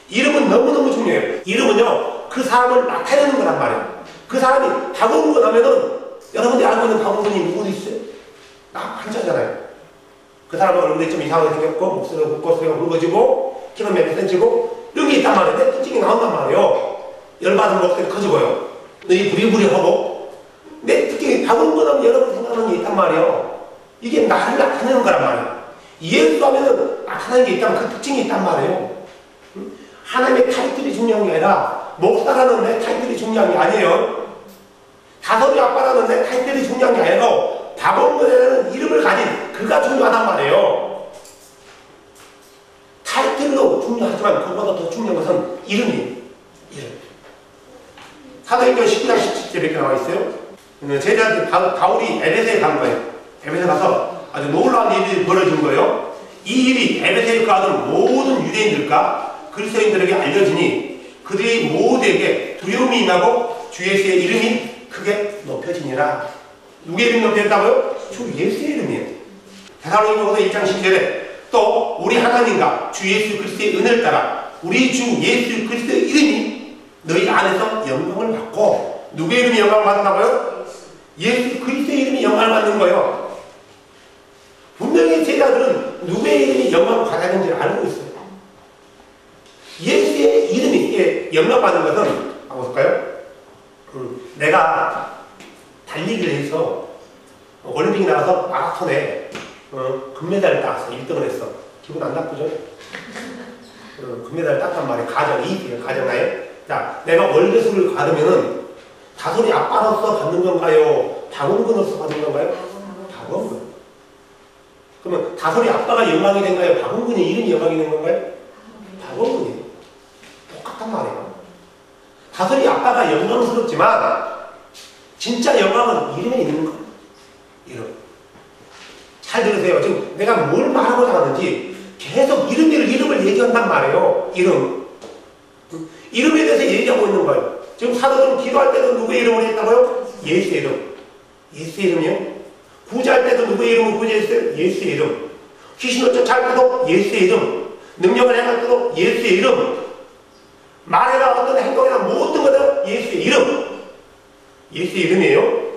이름은 너무너무 중요해요. 이름은요, 그 사람을 나타내는 거란 말이에요. 그 사람이 박원근 하면은 여러분들이 알고 있는 박원근이 누구 있어요? 나 한자잖아요. 그 사람은 얼굴이 좀 이상하게 생겼고 목소리가 굵고 굵어지고 키는 몇 센치고 이런 게 있단 말이에요. 내 특징이 나온단 말이에요. 열받은 목소리 커지고요. 너희 부리부리하고 내 특징이 박원근 하면 여러분 생각하는 게 있단 말이에요. 이게 나를 나타내는 거란 말이에요. 예수 하면은 나타나는 게 있다면 그 특징이 있단 말이에요. 하나님의 타이틀이 중요한 게 아니라 목사라는 내 타이틀이 중요한 게 아니에요. 다솔이 아빠라는 내 타이틀이 중요한 게 아니고 박원근이라는 이름을 가진 그가 중요하단 말이에요. 타이틀도 중요하지만 그보다 더 중요한 것은 이름이에요. 이름. 사도행전 19장 17절에 이렇게 나와 있어요. 제자들 바울이 에베소에 간 거예요. 에베소에 가서 아주 놀라운 일이 벌어진 거예요. 이 일이 에베소에 가던 모든 유대인들과 그리스도인들에게 알려지니 그들이 모두에게 두려움이 임하고 주 예수의 이름이 크게 높여지니라. 누구의 이름이 높여졌다고요? 주 예수의 이름이에요. 데살로니가서 1장 12절에 또 우리 하나님과 주 예수 그리스도의 은혜를 따라 우리 주 예수 그리스도의 이름이 너희 안에서 영광을 받고 누구의 이름이 영광을 받는다고요? 예수 그리스도의 이름이 영광을 받는 거예요. 분명히 제자들은 누구의 이름이 영광을 받아야 되는지를 알고 있어요. 예수의 이름이 영광받는 것은 한번 볼까요? 내가 달리기를 해서 올림픽에 나가서 마라톤에 금메달을 따서 1등을 했어. 기분 안 나쁘죠? 금메달을 땄단 말이에요. 가정나에. 자, 내가 월계수를 받으면은 다솔이 아빠로서 받는 건가요? 박원근으로서 받는 건가요? 박원근. 그러면 다솔이 아빠가 영광이 된가요? 박원근의 이름이 영광이 된 건가요? 박원근이에요. 똑같단 말이에요. 다솔이 아빠가 영광스럽지만 진짜 영광은 이름에 있는 거예요. 이름. 잘 들으세요. 지금 내가 뭘 말하고자 하는지 계속 이름을 얘기한단 말이에요. 이름에 대해서 얘기하고 있는 거예요. 지금 사도들은 기도할 때도 누구의 이름을 했다고요? 예수의 이름. 예수의 이름이요? 구제할 때도 누구의 이름을 구제했어요? 예수의 이름. 귀신을 쫓아할 때도 예수의 이름. 능력을 행할 때도 예수의 이름. 말이나 어떤 행동이나 모든 것은 예수의 이름. 예수의 이름이에요.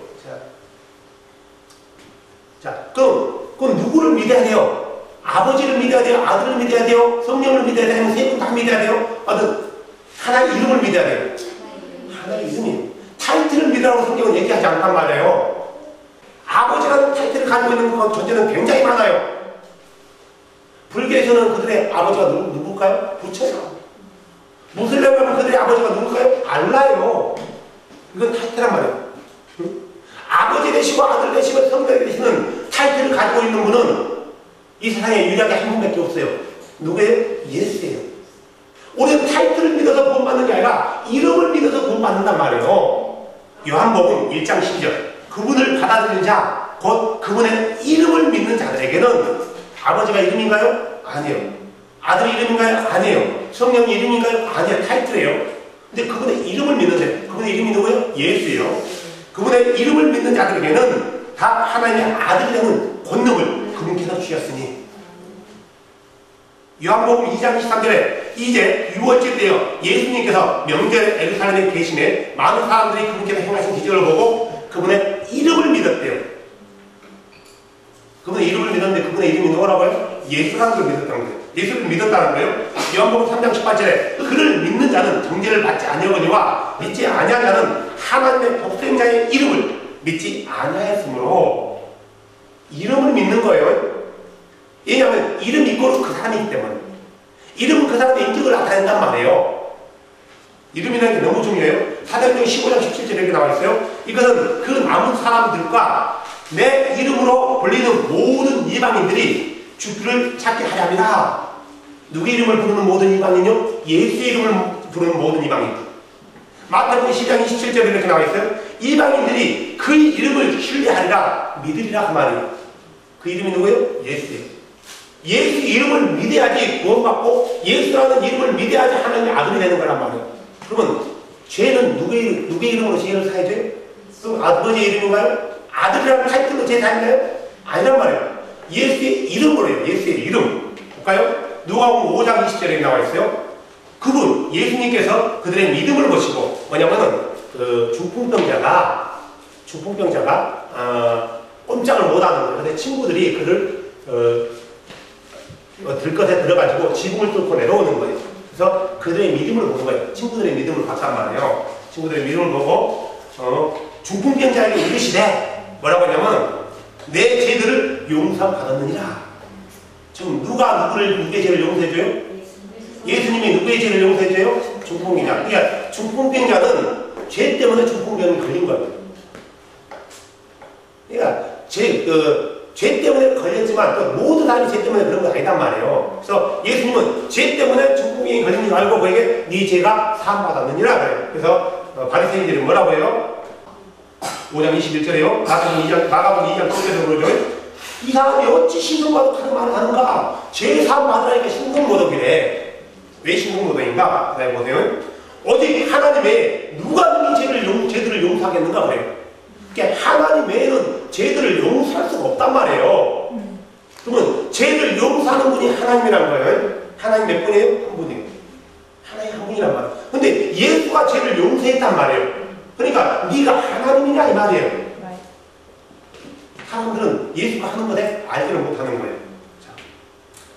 자, 그럼 누구를 믿어야 돼요? 아버지를 믿어야 돼요? 아들을 믿어야 돼요? 성령을 믿어야 돼요? 세 분 다 믿어야 돼요? 하나의 이름을 믿어야 돼요. 하나의 이름이에요. 타이틀을 믿으라고 성경은 얘기하지 않단 말이에요. 아버지라는 타이틀을 가지고 있는 존재는 굉장히 많아요. 불교에서는 그들의 아버지가 누굴까요? 부처예요. 무슬림에 가면 그들의 아버지가 누굴까요? 알라예요. 이건 타이틀란 말이에요. 아버지 되시고 아들 되시고 성령 되시는 타이틀을 가지고 있는 분은 이 세상에 유일하게 한 분밖에 없어요. 누구예요? 예수예요. 우리는 타이틀을 믿어서 구원받는 게 아니라 이름을 믿어서 구원받는단 말이에요. 요한복음 1장 12절. 그분을 받아들이는 자, 곧 그분의 이름을 믿는 자들에게는 아버지가 이름인가요? 아니에요. 아들의 이름인가요? 아니에요. 성령의 이름인가요? 아니에요. 타이틀이에요. 근데 그분의 이름을 믿는데, 그분의 이름이 누구예요? 예수예요. 그분의 이름을 믿는 자들에게는 다 하나님의 아들이라는 권능을 그분께서 주셨으니, 요한복음 2장 23절에 이제 6월째 때요, 예수님께서 명절 예루살렘에 계심에 많은 사람들이 그분께서 행하신 기적을 보고 그분의 이름을 믿었대요. 그분의 이름을 믿었는데 그분의 이름이 누구라고요? 예수라는 걸 믿었다는 거예요. 예수를 믿었다는 거예요. 요한복음 3장 18절에 그를 믿는 자는 정죄를 받지 아니하거니와 믿지 아니한 자는 하나님의 독생자의 이름을 믿지 아니하였으므로, 이름을 믿는 거예요. 왜냐하면 이름 이꼬르 그 사람이기 때문에. 이름은 그 사람의 인격을 나타낸단 말이에요. 이름이라는 게 너무 중요해요. 사도행전 15장 17절에 이렇게 나와 있어요. 이것은 그 남은 사람들과 내 이름으로 불리는 모든 이방인들이 주를 찾게 하렵니다. 누구의 이름을 부르는 모든 이방인요? 예수의 이름을 부르는 모든 이방인. 마태복음 10장 27절에 이렇게 나와 있어요. 이방인들이 그 이름을 신뢰하리라, 믿으리라 그 말이에요. 그 이름이 누구예요? 예수예요. 예수 이름을 믿어야지 구원받고, 예수라는 이름을 믿어야지 하나님의 아들이 되는 거란 말이에요. 그러면 죄는 누구의 이름으로 죄를 사야죠? 그럼 아버지의 이름인가요? 아들이라는 타이틀로 죄 사야나요? 아니란 말이에요. 예수의 이름으로요. 예수의 이름. 볼까요? 누가복음 5장 20절에 나와 있어요. 그분 예수님께서 그들의 믿음을 보시고, 뭐냐면은 그 중풍병자가 꼼짝을 못하는 거예요. 근데 친구들이 그를 들것에 들어가지고 지붕을 뚫고 내려오는 거예요. 그래서 그들의 믿음을 보는 거예요. 친구들의 믿음을 봤단 말이에요. 친구들의 믿음을 보고 중풍병자에게 이르시되, 뭐라고 하냐면 내 죄들을 용서받았느니라. 지금 누가 누구의 죄를 용서해줘요? 예수님이 누구의 죄를 용서해줘요? 중풍병자. 그러니까 중풍병자는 죄 때문에 중풍병이 걸린 거예요. 그러니까 죄 때문에 걸렸지만 또 모든 사람이 죄 때문에 그런 건 아니단 말이에요. 그래서 예수님은 죄 때문에 중풍병이 걸린 줄 알고 그에게 네 죄가 사함받았느니라 그래요. 그래서 바리새인들이 뭐라고 해요? 5장 21절에요. 마가복음 2장 9절에서 그러죠. 이 사람이 어찌 신동모독 하는 말을 하는가? 죄 사함 받으라니까 신동모독이래. 왜 신동모독인가? 네, 보세요. 어디 하나님의 누가 죄들을 용서하겠는가 그래요. 그러니까 하나님 외에는 죄들을 용서할 수가 없단 말이에요. 그러면 죄를 용서하는 분이 하나님이란 거예요. 하나님 몇 분이에요? 한 분이에요. 하나님 한 분이란 말이에요. 근데 예수가 죄를 용서했단 말이에요. 그러니까 네가 하나님이냐 이 말이에요. 사람들은 예수가 하는 것에 알지를 못하는 거예요.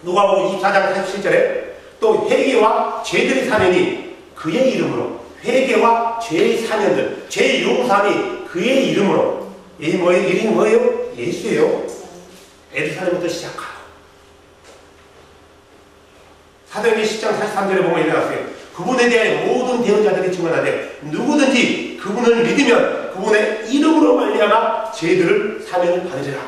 누가복음 24장 47절에 또 회개와 죄들의 사면이 그의 이름으로, 회개와 죄의 사면들, 죄의 용서함이 그의 이름으로. 이름이 뭐예요? 예수예요. 예루살렘부터 시작하고. 사도행전 10장 43절에 보면 이렇게 나왔어요. 그분에 대해 모든 대언자들이 증언하되 누구든지 그분을 믿으면 그분의 이름으로 말미암아 죄들을 사면을 받으리라.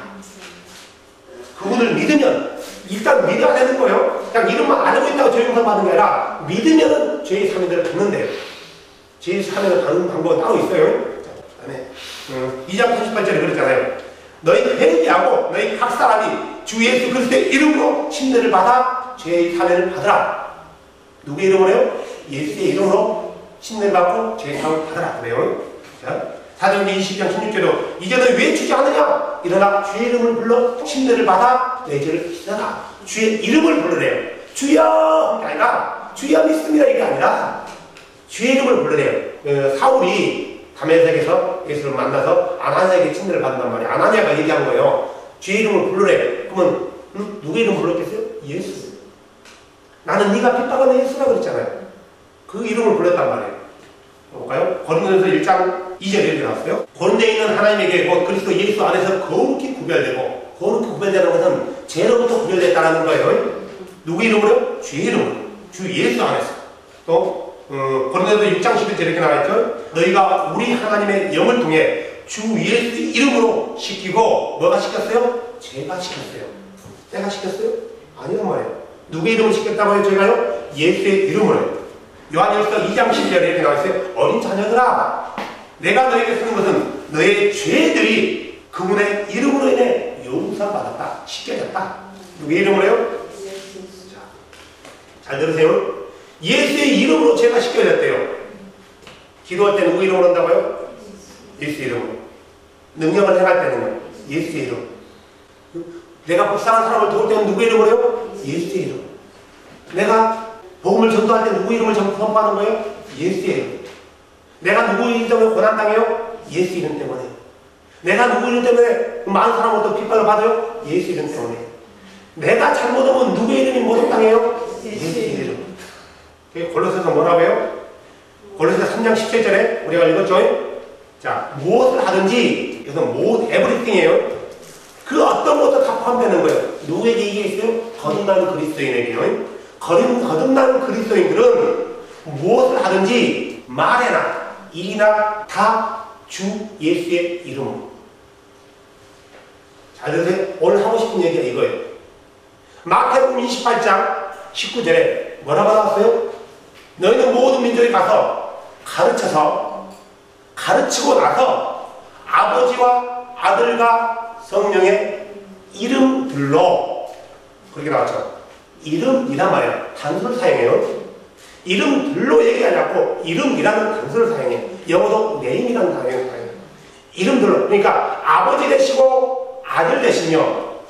그분을 믿으면 일단 믿어야 되는 거예요. 그냥 이름만 알고 있다고 죄 용서 받는 게 아니라 믿으면 죄의 사면을 받는데요. 죄의 사면을 받는 방법은 따로 있어요. 자, 2장 38절에 그랬잖아요. 너희 회개하고 너희 각 사람이 주 예수 그리스도의 이름으로 침례를 받아 죄의 사면을 받으라. 누구의 이름으로요? 예수의 이름으로 침례를 받고 죄의 사면을 받으라. 그래요. 자, 사도행전 20장 16절로 이제 너희 왜 주저하느냐? 일어나 주의 이름을 불러 침례를 받아 내 죄를 씻어라. 주의 이름을 부르래요. 주여! 이게 아니라 주여 믿습니다. 이게 아니라 주의 이름을 부르래요. 사울이 다메섹에서 예수를 만나서 아나니아에게 침례를 받는단 말이에요. 아나니아가 얘기한 거예요. 주의 이름을 부르래. 그러면 누구의 이름을 불렀겠어요? 예수. 나는 네가 핍박하는 예수라고 그랬잖아요. 그 이름을 불렀단 말이에요. 볼까요? 고린도전서 1장 2절에 이렇게 나왔어요. 고린도에 있는 하나님에게 곧 그리스도 예수 안에서 거룩히 구별되고, 거룩히 구별되는 것은 죄로부터 구별됐다는 거예요. 누구 이름으로요? 주의 이름으로. 주 예수 안에서. 또 고린도전서 6장 11절에 이렇게 나와있죠. 너희가 우리 하나님의 영을 통해 주 예수 이름으로 시키고, 뭐가 시켰어요? 제가 시켰어요. 내가 시켰어요? 아니란 말이에요. 누구의 이름을 시켰다고요? 제가요? 예수의 이름으로요. 요한일서 2장 12절에 이렇게 나와있어요. 어린 자녀들아, 내가 너에게 쓰는 것은 너의 죄들이 그분의 이름으로 인해 용서받았다, 씻겨졌다. 누구의 이름으로요? 잘 들으세요. 예수의 이름으로 죄가 씻겨졌대요. 기도할 때 누구 이름으로 한다고요? 예수 이름으로. 능력을 행할 때는요, 예수 이름. 내가 불쌍한 사람을 도울 때는 누구 이름으로요? 예수 이름. 내가 복음을 전도할 때 누구 이름을 선포하는 거예요? 예수 이름. 내가 누구 이름 때문에 고난당해요? 예수 이름 때문에. 내가 누구 이름 때문에 많은 사람으로부터 핍박을 받아요? 예수 이름 때문에. 내가 잘못하면 누구의 이름이 모독당해요? 예수 이름. 골로새서 뭐라고 해요? 골로새서 3장 17절에 우리가 읽었죠? 자, 무엇을 하든지, 이것은 모든 에브리띵이에요. 그 어떤 것도 다 포함되는 거예요. 누구에게 이게 있어요? 거듭나는 그리스도인에게요. 거듭나는 그리스도인들은 무엇을 하든지 말해나 일이나 다 주 예수의 이름으로. 잘 들으세요. 오늘 하고 싶은 얘기가 이거예요. 마태복음 28장 19절에 뭐라고 나왔어요? 너희는 모든 민족에 가서 가르치고 나서 아버지와 아들과 성령의 이름들로, 그렇게 나왔죠. 이름이란 말이에요. 단수를 사용해요. 이름들로 얘기하지 않고 이름이라는 단수를 사용해요. 영어도 name이라는 단어를 사용해요. 이름들로. 그러니까 아버지 되시고 아들 되시며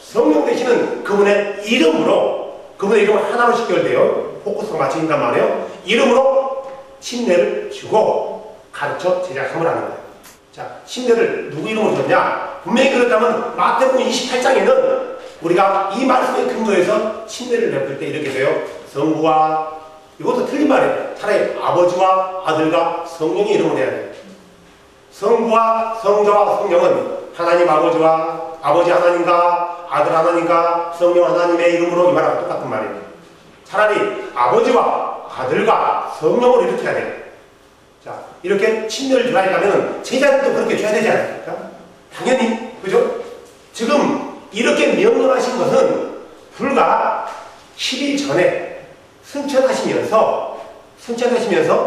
성령 되시는 그분의 이름으로, 그분의 이름을 하나로 식별돼요. 포커스가 맞춰진단 말이에요. 이름으로 침례를 주고 가르쳐 제자함을 하는 거예요. 자, 침례를 누구 이름으로 줬냐? 분명히 그렇다면 마태복음 28장에는 우리가 이 말씀에 근거해서 침례를 베풀 때 이렇게 돼요. 성부와, 이것도 틀린 말이에요. 차라리 아버지와 아들과 성령의 이름으로 해야 돼요. 성부와 성자와 성령은 하나님 아버지와 아버지 하나님과 아들 하나님과 성령 하나님의 이름으로 이 말하고 똑같은 말이에요. 차라리 아버지와 아들과 성령으로 이렇게 해야 돼요. 자, 이렇게 침례를 주라 하면 제자들도 그렇게 줘야 되지 않습니까? 당연히, 그죠? 지금 이렇게 명령하신 것은 불과 10일 전에 승천하시면서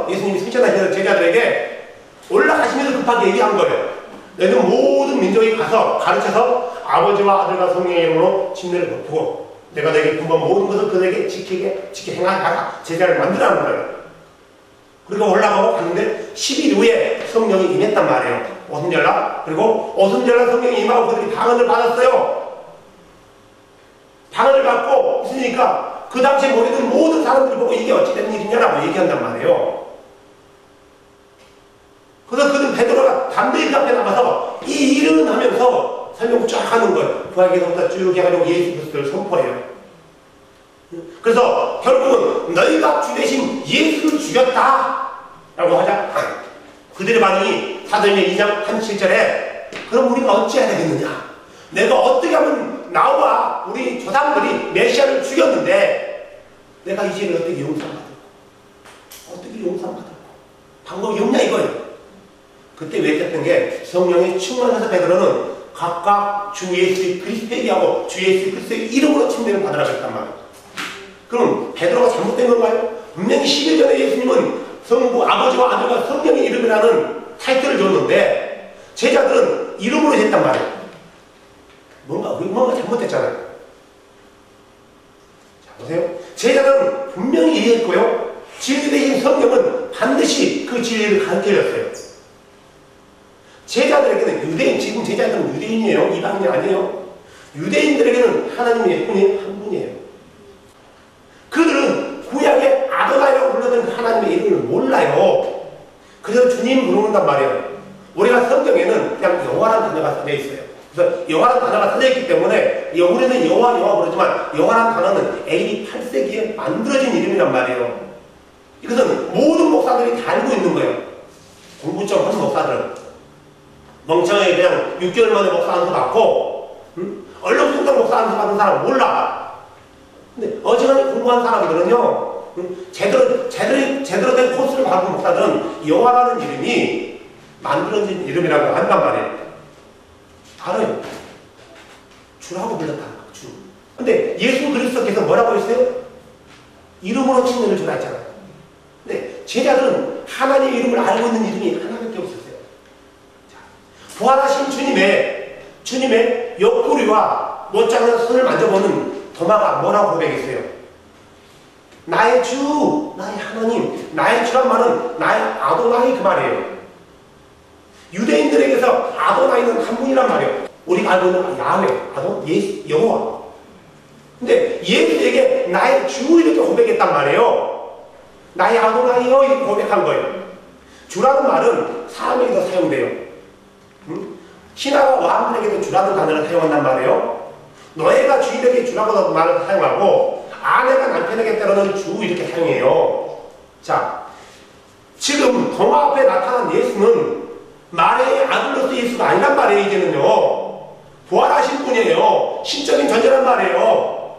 예수님이 승천하시면서 제자들에게 올라가시면서 급하게 얘기한 거예요. 너희는 모든 민족에 가서 가르쳐서 아버지와 아들과 성령의 이름으로 침례를 베푸고 내가 너에게 분번 모든 것을 그들에게 지켜 행하라. 제자를 만들라는 거예요. 그리고 올라가고 갔는데 10일 후에 성령이 임했단 말이에요. 오순절날. 그리고 오순절날 성령이 임하고 그들이 방언을 받았어요. 방언을 받고 있으니까 그 당시에 모이던 모든 사람들이 보고 이게 어찌된 일이냐라고 얘기한단 말이에요. 그래서 그는 베드로가 담대히 앞에 나가서 이 일은 하면서 설명을 쫙 하는 거예요. 구약에서부터 쭉 해가지고 예수 그리스도를 선포해요. 그래서 결국은 너희가 주 대신 예수를 죽였다 라고 하자 그들의 반응이 사도행전 2장 37절에 그럼 우리가 어찌해야 되겠느냐? 내가 어떻게 하면 나와 우리 조상들이 메시아를 죽였는데 내가 이 죄를 어떻게 용서받을까? 어떻게 용서받을까? 방법이 없냐 이거예요. 그때 외쳤던 게 성령의 충만해서 베드로는 각각 주 예수 그리스도 얘기하고 주 예수 그리스도의 이름으로 침례를 받으라고 했단 말이에요. 그럼 베드로가 잘못된 건가요? 분명히 10일 전에 예수님은 성부 아버지와 아들과 성령의 이름이라는 타이틀을 줬는데 제자들은 이름으로 했단 말이에요. 뭔가 잘못됐잖아요. 자, 보세요. 제자들은 분명히 이해했고요. 진리 대신 성령은 반드시 그 진리를 가르쳐줬어요. 제자들에게는 지금 제자들은 유대인이에요. 이방인이 아니에요. 유대인들에게는 하나님의 한 분이에요. 그들은 구약의 아도나이라고 불렀던 그 하나님의 이름을 몰라요. 그래서 주님 부르는단 말이에요. 우리가 성경에는 그냥 여호와라는 단어가 써져 있어요. 그래서 여호와라는 단어가 써져 있기 때문에 우리는 여호와 부르지만 여호와라는 단어는 AD 8세기에 만들어진 이름이란 말이에요. 이것은 모든 목사들이 다 알고 있는 거예요. 공부 좀 하는 목사들은 멍청하게 그냥 6개월 만에 목사 안수 받고 얼렁뚱땅 목사 안수 받은 사람 몰라. 근데 어지간히 공부한 사람들은요 제대로 된 코스를 받은 목사들은 여호와라는 이름이 만들어진 이름이라고 한단 말이에요. 알아요. 주라고 불렀다. 주. 근데 예수 그리스도께서 뭐라고 했어요? 이름으로 침례를 주라 했잖아요. 근데 제자들은 하나님의 이름을 알고 있는 이름이 하나밖에 없었어요. 자, 부활하신 주님의 옆구리와 못지않은 손을 만져보는 도마가 뭐라고 고백했어요? 나의 주, 나의 하나님. 나의 주란 말은 나의 아도나이 그 말이에요. 유대인들에게서 아도나이는 한 분이란 말이에요. 우리가 알고 있는 야훼, 예수, 여호와. 근데 예수에게 나의 주 이렇게 고백했단 말이에요. 나의 아도나이여 이렇게 고백한 거예요. 주라는 말은 사람에게도 사용돼요. 신하가 왕들에게도 주라는 단어를 사용한단 말이에요. 노예가 주인에게 주라고 말을 사용하고 아내가 남편에게 때로는 주 이렇게 사용해요. 자, 지금 동화 앞에 나타난 예수는 마리아의 아들로서 예수가 아니란 말이에요. 이제는요. 부활하신 분이에요. 신적인 존재란 말이에요.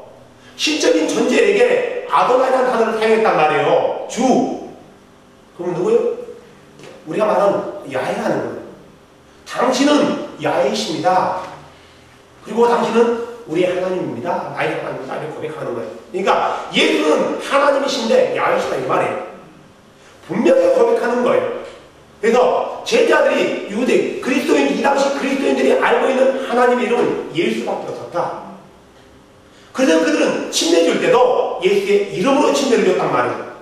신적인 존재에게 아도나이라는 단어를 사용했단 말이에요. 주. 그럼 누구요? 우리가 말하는 야훼라는 거예요. 당신은 야훼이십니다. 그리고 당신은 우리의 하나님입니다. 나의 하나님입니다. 이렇게 고백하는 거예요. 그러니까 예수는 하나님이신데 야훼이시다 이 말이에요. 분명히 고백하는 거예요. 그래서 제자들이 유대 그리스도인 이 당시 그리스도인들이 알고 있는 하나님의 이름은 예수밖에 없었다. 그래서 그들은 침례 줄 때도 예수의 이름으로 침례를 줬단 말이에요.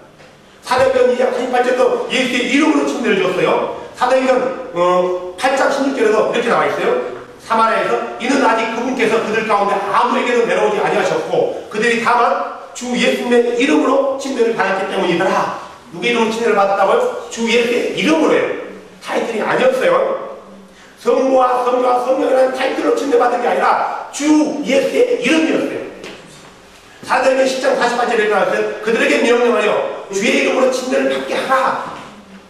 사도행전 2장 38절도 예수의 이름으로 침례를 줬어요. 사도행전 8장 16절에도 이렇게 나와 있어요. 사마리아에서 이는 아직 그분께서 그들 가운데 아무에게도 내려오지 아니하셨고 그들이 다만 주 예수님의 이름으로 침례를 받았기 때문이더라. 누구의 이름으로 침례를 받았다고요? 주 예수의 이름으로요. 타이틀이 아니었어요. 성부와 성자와 성령이라는 타이틀로 침례받은 게 아니라 주 예수의 이름이었어요. 사도행전 10장 48절에 나왔어요. 그들에게 명령하여 주의 이름으로 침례를 받게 하라.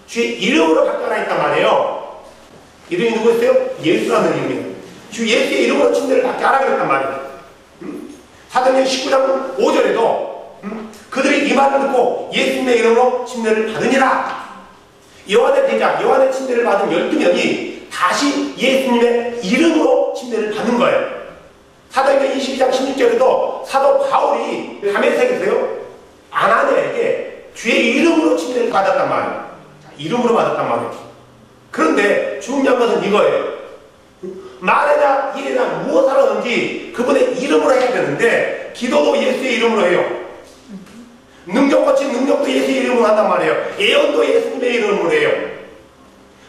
주의 이름으로 받게 하라 했단 말이에요. 이름이 누구였어요? 예수라는 이름이에요. 주 예수의 이름으로 침례를 받게 하라 그랬단 말이에요. 사도행전 19장 5절에도 그들이 이 말을 듣고 예수님의 이름으로 침례를 받으니라. 요한의 제자, 요한의 침례를 받은 12명이 다시 예수님의 이름으로 침례를 받는 거예요. 사도행전 22장 16절에도 사도 바울이 다메섹에서요 아나니아에게 주의 이름으로 침례를 받았단 말이에요. 이름으로 받았단 말이에요. 그런데 중요한 것은 이거예요. 말이나 일이나 무엇을 하든지 그분의 이름으로 해야 되는데 기도도 예수의 이름으로 해요. 능력 거친 능력도 예수의 이름으로 한단 말이에요. 예언도 예수님의 이름으로 해요.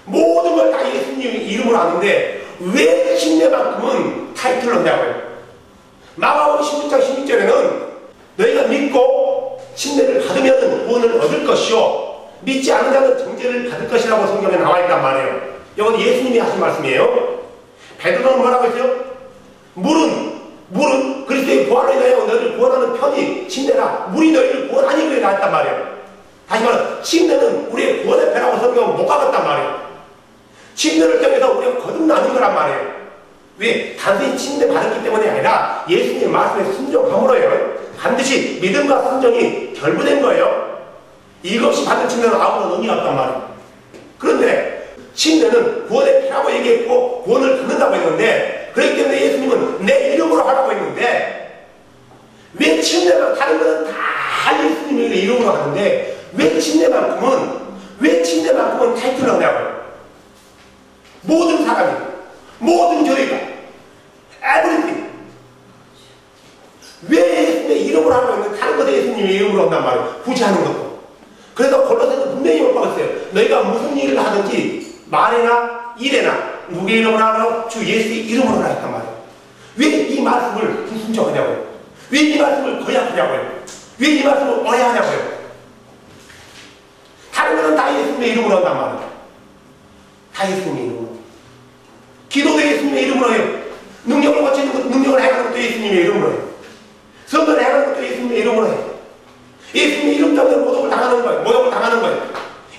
모든 걸 다 예수님의 이름으로 하는데 왜 침례만큼은 타이틀을 넣냐고요. 마가복음 16장 16절에는 너희가 믿고 침례를 받으면 구원을 얻을 것이요 믿지 않는 자는 정죄를 받을 것이라고 성경에 나와 있단 말이에요. 이건 예수님이 하신 말씀이에요. 베드로는 뭐라고 했어요? 물은 그리스도의 부활로 인하여 너희를 구원하는 편이 침례라. 물이 너희를 구원하니 그래 나왔단 말이에요. 다시 말해 침례는 우리의 구원의 편하고 성경은 못 가봤단 말이에요. 침례를 통해서 우리가 거듭나는 거란 말이에요. 왜? 단순히 침례 받았기 때문이 아니라 예수님의 말씀에 순종함으로요. 반드시 믿음과 순종이 결부된 거예요. 이것 없이 받은 침례는 아무런 의미가 없단 말이에요. 그런데 침례는 구원의 피라고 얘기했고 구원을 받는다고 했는데 그렇기 때문에 예수님은 내 이름으로 하라고 했는데 왜 침례만 다른 것은 다 예수님의 이름으로 하는데 왜 침례만큼은 타이틀을 하냐고요. 모든 사람이 모든 교회가 everything 왜 예수님의 이름으로 하라고 했는데 다른 것에 예수님의 이름으로 한단 말이에요. 굳이 하는 것도. 그래서 골로새는 분명히 못박았어요. 너희가 무슨 일을 하든지 말이나 일에나 누구의 이름으로 하라고 주 예수의 이름으로 하라 했단 말이에요. 왜 이 말씀을 불순종하냐고요. 왜 이 말씀을 거역하냐고요. 왜 이 말씀을 오해하냐고요. 다른 것은 다 예수님의 이름으로 한단 말이에요. 다 예수님의 이름으로. 기도도 예수님의 이름으로 해요. 능력을 거치는 것, 능력을 행하는 것도 예수님의 이름으로 해요. 선거를 행하는 것도 예수님의 이름으로 해요. 예수님의 이름 때문에 모욕을 당하는 거예요.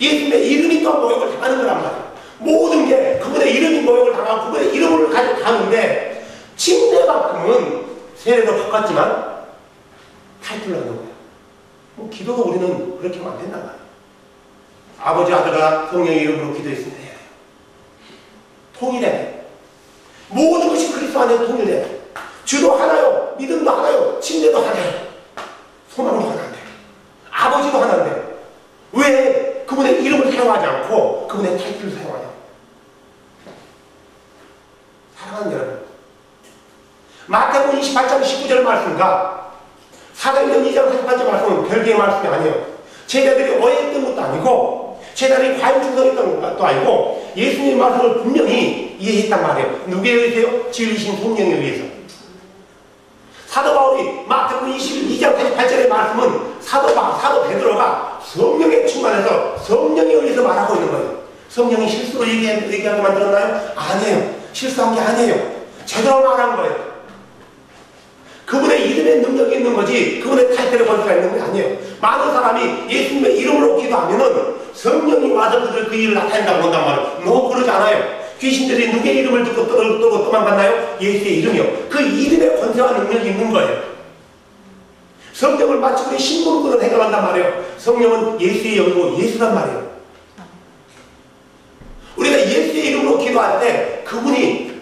예수님의 이름이 또 모욕을 당하는 거란 말이에요. 모든 게 그분의 이름이 모욕을 당하고 그분의 이름을 가지고 가는데 침례만큼은 세례로 바꿨지만 타이틀로 하는 거예요. 뭐 기도도 우리는 그렇게 하면 안 된단 말이에요. 아버지 아들과 성령의 이름으로 기도했습니다. 해야 돼요. 통일해야 돼요. 모든 것이 그리스도 안에 통일돼야 돼요. 주도 하나요. 믿음도 하나요. 침례도 하나요. 소망도 하나인데 아버지도 하나인데 왜 그분의 이름을 사용하지 않고 그분의 타이틀을 사용하냐. 사랑하는 여러분, 마태복음 28장 19절 말씀과 사도행전 2장 48절 말씀은 별개의 말씀이 아니에요. 제자들이 오해했던 것도 아니고 제자들이 과연 충성했던 것도 아니고 예수님의 말씀을 분명히 이해했단 말이에요. 누구에 의해서요? 진리신 성령에 의해서. 사도 바울이 마태복음 22장 48절의 말씀은 사도 베드로가 성령에 충만해서 성령에 의해서 말하고 있는 거예요. 성령이 실수로 얘기하게 만들었나요? 아니에요. 실수한 게 아니에요. 제대로 말한 거예요. 그분의 이름에 능력이 있는 거지 그분의 타이틀에 권세가 있는 게 아니에요. 많은 사람이 예수님의 이름으로 기도하면은 성령이 와서 그들 그 일을 나타낸다고 한단 말이에요. 너 그러지 않아요. 귀신들이 누구의 이름을 듣고 떠고 도망갔나요? 예수의 이름이요. 그 이름에 권세와 능력이 있는 거예요. 성령을 마치 우리 신분으로 해결한단 말이에요. 성령은 예수의 영이고 예수란 말이에요. 우리가 예수의 이름으로 기도할 때 그분의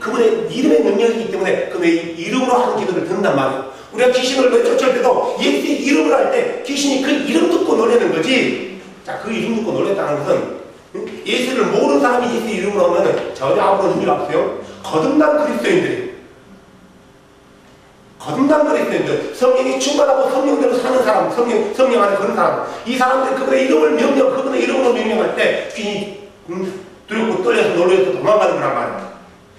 이름의 능력이 있기 때문에 그분의 이름으로 하는 기도를 듣는단 말이에요. 우리가 귀신을 내쫓을 때도 예수의 이름을 할 때 귀신이 그 이름 듣고 놀라는 거지. 자, 그 이름 듣고 놀랬다는 것은 예수를 모르는 사람이 예수의 이름으로 하면 전혀 아무런 의미가 없어요. 거듭난 그리스도인들이 성령이 충만하고 성령대로 사는 사람, 성령 안에 그런 사람, 이 사람들이 그분의 이름으로 명령할 때 귀신이 두렵고 떨려서 놀라서 도망가는 거란 말이에요.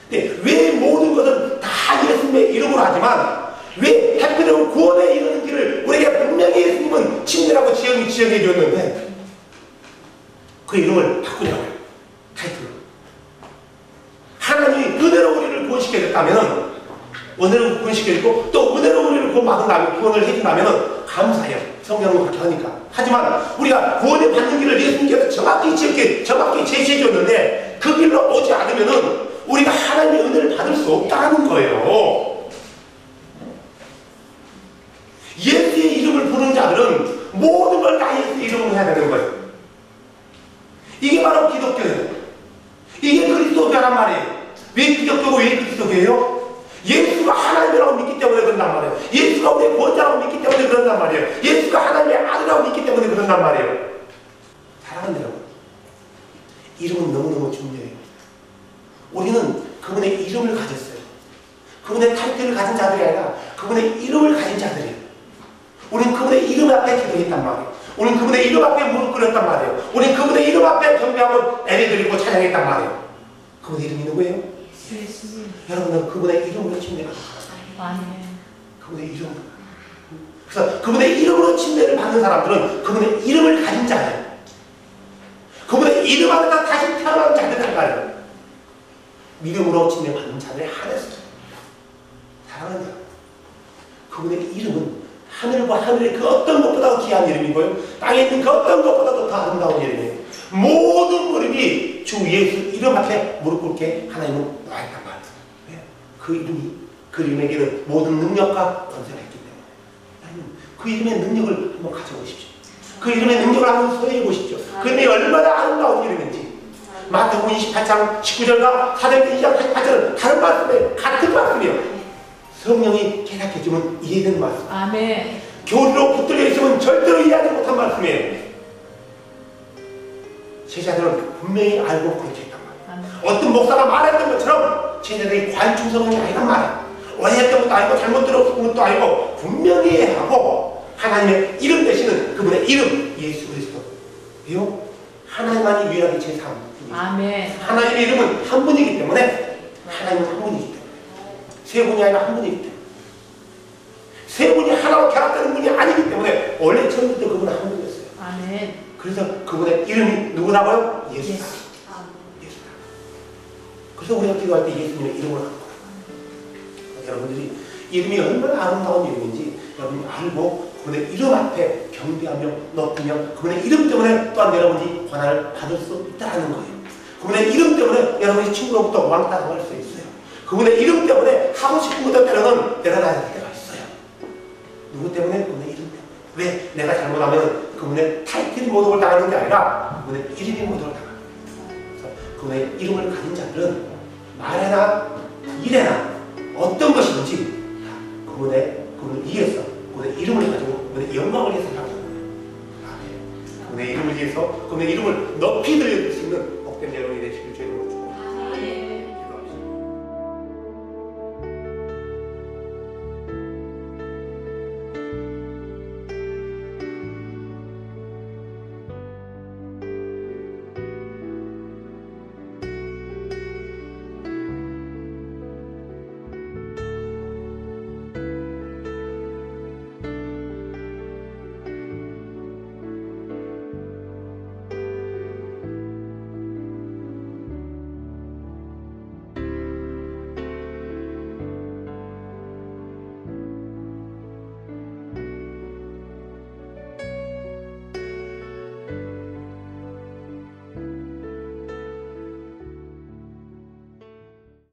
근데 왜 모든 것은 다 예수님의 이름으로 하지만 왜 하필이면 구원에 이르는 길을 우리에게 분명히 예수님은 친밀하고 지형해 주었는데 그 이름을 바꾸냐고요. 타이틀로. 하나님이 은혜로 우리를 구원시켜줬다면 은혜로 구원시켜주고 또 은혜로 우리를 구원을 해준다면 감사해요. 성경은 그렇게 하니까. 하지만 우리가 구원을 받는 길을 예수님께서 정확히 제시해줬는데 그 길로 오지 않으면은 우리가 하나님의 은혜를 받을 수 없다는 거예요. 예수의 이름을 부르는 자들은 모든 걸 다 예수의 이름으로 해야 되는 거예요. 이게 바로 기독교예요. 이게 그리스도교란 말이에요. 왜 기독교고 왜 그리스도교예요? 예수가 하나님이라고 믿기 때문에 그런단 말이에요. 예수가 우리의 구원자라고 믿기 때문에 그런단 말이에요. 예수가 하나님의 아들이라고 믿기 때문에 그런단 말이에요. 사랑하는 여러분, 이름은 너무너무 중요해요. 우리는 그분의 이름을 가졌어요. 그분의 타이틀을 가진 자들이 아니라 그분의 이름을 가진 자들이에요. 우리는 그분의 이름 앞에 기도했단 말이에요. 우리는 그분의 이름 앞에 무릎 꿇었단 말이에요. 우리는 그분의 이름 앞에 경배하고 예배드리고 찬양했단 말이에요. 그분의 이름이 누구예요? 예수님. 여러분은 그분의 이름으로 침례를 받았어요. 그분의 이름. 그래서 그분의 이름으로 침례를 받는 사람들은 그분의 이름을 가진 자예요. 그분의 이름 안에다 다시 태어난 자들이란 말이에요. 믿음으로 침례 받는 자들에 한해서 사랑하는 자. 그분의 이름은 하늘과 하늘의 그 어떤 것보다도 귀한 이름이고요. 땅에 있는 그 어떤 것보다도 더 아름다운 이름이에요. 모든 무릎이 주 예수 이름 앞에 무릎 꿇게 하나님은 놓아있단 말이에요. 그 이름이, 그 이름에게는 모든 능력과 권세가 있기 때문에 그 이름의 능력을 한번 가져보십시오. 그 이름의 능력을 한번 소유해 보십시오. 그 이름이 얼마나 아름다운 이름인지. 마태복음 28장 19절과 사도행전 2장 88절은 다른 말씀이에요. 같은 말씀이에요. 성령이 깨닫게해주면 이해되는 말씀. 아멘. 교리로 붙들려 있으면 절대로 이해하지 못한 말씀이에요. 제자들은 분명히 알고 그렇게 했단 말이에요. 어떤 목사가 말했던 것처럼 제자들이 과연 충성한 게 아니란 말이에요. 오해했던 것도 아니고 잘못 들었던 것도 아니고 분명히 이해하고 하나님의 이름 되시는 그분의 이름 예수 그리스도. 왜요? 하나님만이 유일하게 제3. 아멘. 하나님의 이름은 한 분이기 때문에 하나님은 한 분이기 때문에 세 분이 아니라 한 분이기 때문에 세 분이 하나로 결합되는 분이 아니기 때문에 원래 처음부터 그분은 한 분이었어요. 아멘. 그래서 그분의 이름이 누구라고요? 예수다. 예수다. 그래서 우리가 기도할 때 예수님의 이름을 하는 거예요. 여러분들이 이름이 얼마나 아름다운 이름인지 여러분이 알고 그분의 이름 앞에 경배하며 높이며 그분의 이름 때문에 또한 여러분이 권한을 받을 수 있다는 거예요. 그분의 이름 때문에 여러분이 친구로부터 왕따를 할 수 있어요. 그분의 이름 때문에 하고 싶은 것들 때로는 내려놔야 될 때가 있어요. 누구 때문에? 그분의 이름 때문에. 왜? 내가 잘못하면 그분의 타이틀이 모독을 당하는 게 아니라 그분의 이름이 모독을 당하는 거예요. 그래서 그분의 이름을 가진 자들은 말에나 일에나 어떤 것이든지 그분을 위해서 그분의 이름을 가지고 그분의 영광을 위해서 살아가는 거예요. 그분의 이름을 위해서 그분의 이름을 높이 들려줄 수 있는 복된 여러분이 되시길 주님으로